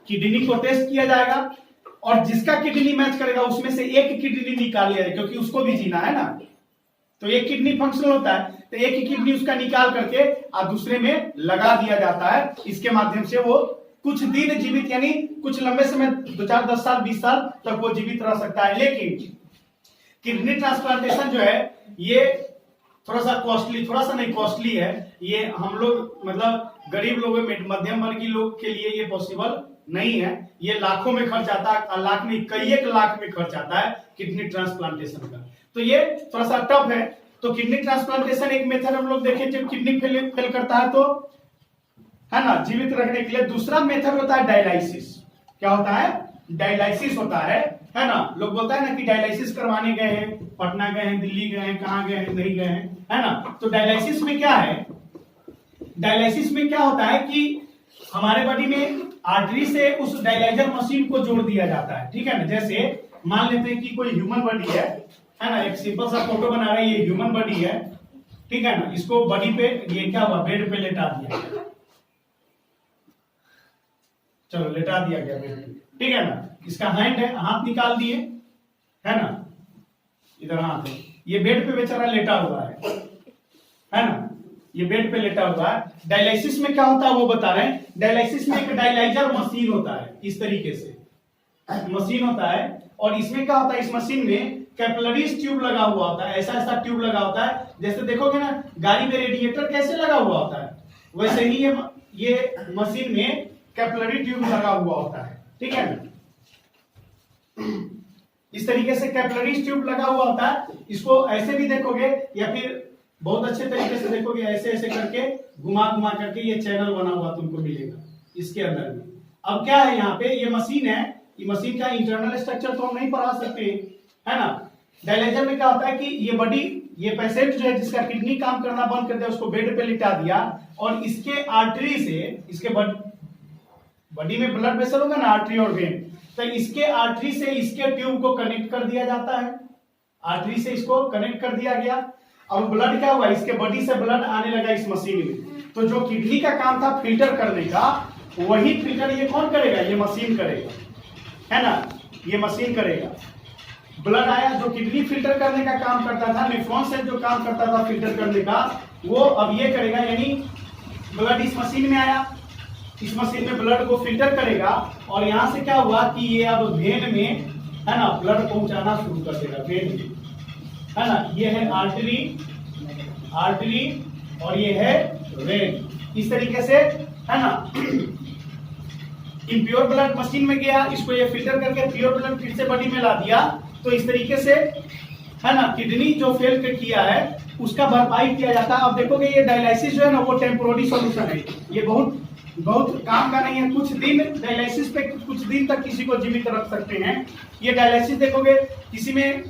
किडनी को टेस्ट किया जाएगा और जिसका किडनी मैच करेगा उसमें से एक किडनी निकाल लिया जाएगा, क्योंकि उसको भी जीना है ना। तो एक किडनी फंक्शनल होता है, तो एक किडनी उसका निकाल करके और दूसरे में लगा दिया जाता है। इसके माध्यम से वो कुछ दिन जीवित, यानी कुछ लंबे समय 2, 4, 10 साल 20 साल तक वो जीवित रह सकता है। लेकिन किडनी ट्रांसप्लांटेशन जो है ये थोड़ा सा नहीं कॉस्टली है। ये हम लोग मतलब गरीब लोगों में, मध्यम वर्गीय लोग के लिए ये पॉसिबल नहीं है। ये लाखों में खर्च आता है, लाख में कई एक लाख में खर्च आता है किडनी ट्रांसप्लांटेशन का। तो ये थोड़ा सा टफ है। तो किडनी ट्रांसप्लांटेशन एक मेथड हम लोग देखें, जब किडनी फेल करता है तो, है ना, जीवित रखने के लिए। दूसरा मेथड होता है डायलिसिस। क्या होता है, डायलिसिस होता है ना। लोग बोलता है ना कि डायलिसिस करवाने गए हैं, पटना गए हैं, दिल्ली गए हैं, कहां गए हैं, नहीं गए हैं, है ना। तो डायलिसिस में क्या है, डायलिसिस में क्या होता है कि हमारे बॉडी में आर्टरी से उस डायलाइजर मशीन को जोड़ दिया जाता है, ठीक है ना। जैसे मान लेते हैं कि कोई ह्यूमन बॉडी है ना, एक सिंपल सा फोटो बना रहे हैं, ये ह्यूमन बॉडी है, ठीक है ना। इसको बॉडी पे ये क्या हुआ, बेड पे लेटा दिया, चलो लेटा दिया गया बेड पे, ठीक है ना। इसका हैंड है, हाथ निकाल दिए, है ना, इधर हाथ है, ये बेड पे बेचारा लेटा हुआ है ना, ये बेड पे लेटा हुआ है। डायलिसिस में क्या होता है वो बता रहे हैं। डायलिसिस में एक डायलाइजर मशीन होता है, इस तरीके से मशीन होता है, और इसमें क्या होता है, इस मशीन में कैपिलरीज ट्यूब लगा हुआ होता है, ऐसा ऐसा ट्यूब लगा होता है। जैसे देखोगे ना गाड़ी में रेडिएटर कैसे लगा हुआ होता है, वैसे ही ये मशीन में कैपिलरी ट्यूब लगा हुआ होता है, ठीक है ना। इस तरीके से कैपिलरी ट्यूब लगा हुआ होता है। इसको ऐसे भी देखोगे या फिर बहुत अच्छे तरीके से देखोगे, ऐसे ऐसे करके घुमा घुमा करके ये चैनल बना हुआ तुमको मिलेगा इसके अंदर में। अब क्या है, यहाँ पे ये मशीन है, ये मशीन का इंटरनल स्ट्रक्चर तो हम नहीं पढ़ा सकते, है ना। डायलाइजर में क्या होता है कि ये बॉडी, ये पेशेंट जो है जिसका किडनी काम करना बंद कर दिया, उसको बेड पे लिटा दिया और इसके आर्टरी से, इसके बॉडी में ब्लड वेसल होगा ना, आर्टरी और वेन, तो इसके आर्टरी से इसके ट्यूब को कनेक्ट कर दिया जाता है, आर्टरी से इसको कनेक्ट कर दिया गया। अब ब्लड क्या हुआ, इसके बॉडी से ब्लड आने लगा इस मशीन में। तो जो किडनी का काम था फिल्टर करने का, वही फिल्टर ये कौन करेगा, ये मशीन करेगा, है ना, ये मशीन करेगा। ब्लड आया, जो किडनी फिल्टर करने का काम करता था, नेफ्रॉन से जो काम करता था फिल्टर करने का, वो अब ये करेगा, यानी ब्लड इस मशीन में आया, इस मशीन में ब्लड को फिल्टर करेगा और यहां से क्या हुआ कि ये अब वेन में, है ना, ब्लड पहुंचाना शुरू कर देगा वेन में, है ना। ये है आर्टरी, आर्टरी और ये है वेन, इस तरीके से, है ना। इम्प्योर ब्लड मशीन में गया, इसको ये फिल्टर करके प्योर ब्लड फिर से बॉडी में ला दिया। तो इस तरीके से, है ना, किडनी जो फेल किया है उसका भरपाई किया जाता है। अब देखोगे ये डायलिसिस जो है ना, वो टेम्पोररी सॉल्यूशन है, ये बहुत काम का नहीं है। कुछ दिन डायलिसिस पे, कुछ दिन तक किसी को जीवित रख सकते हैं। ये डायलिसिस देखोगे किसी में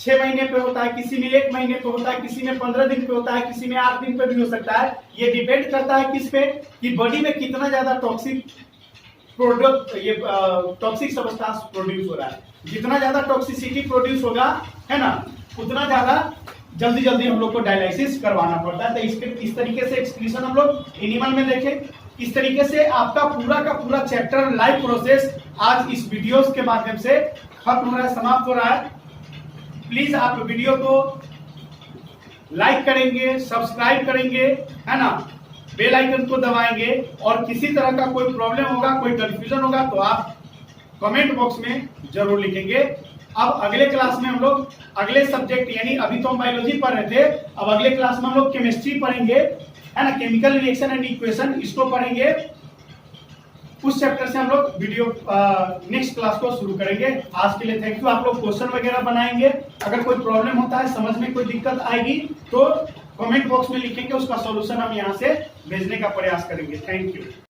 6 महीने पे होता है, किसी में 1 महीने पे होता है, किसी में 15 दिन पे होता है, किसी में 8 दिन पे भी हो सकता है। ये डिपेंड करता है किस पे, कि बॉडी में कितना ज्यादा टॉक्सिक प्रोडक्ट, ये टॉक्सिक सब्सटेंस प्रोड्यूस हो रहा है। जितना ज्यादा टॉक्सिसिटी प्रोड्यूस होगा, है ना, उतना ज्यादा जल्दी जल्दी हम लोग को डायलिसिस करवाना पड़ता है। तो इसके इस तरीके से एक्सक्रीशन हम लोग एनिमल में देखें। इस तरीके से आपका पूरा का पूरा चैप्टर लाइव प्रोसेस आज इस वीडियोस के माध्यम से खत्म हो रहा है, समाप्त हो रहा है। प्लीज आप वीडियो को लाइक करेंगे, सब्सक्राइब करेंगे, है ना, बेल आइकन को दबाएंगे, और किसी तरह का कोई प्रॉब्लम होगा, कोई कंफ्यूजन होगा तो आप कमेंट बॉक्स में जरूर लिखेंगे। अब अगले क्लास में हम लोग अगले सब्जेक्ट, यानी अभी तो हम बायोलॉजी पढ़ रहे थे, अब अगले क्लास में हम लोग केमिस्ट्री पढ़ेंगे, है ना, केमिकल रिएक्शन एंड इक्वेशन, इसको पढ़ेंगे। उस चैप्टर से हम लोग वीडियो नेक्स्ट क्लास को शुरू करेंगे। आज के लिए थैंक यू। आप लोग क्वेश्चन वगैरह बनाएंगे, अगर कोई प्रॉब्लम होता है, समझ में कोई दिक्कत आएगी तो कमेंट बॉक्स में लिखेंगे, उसका सॉल्यूशन हम यहाँ से भेजने का प्रयास करेंगे। Thank you.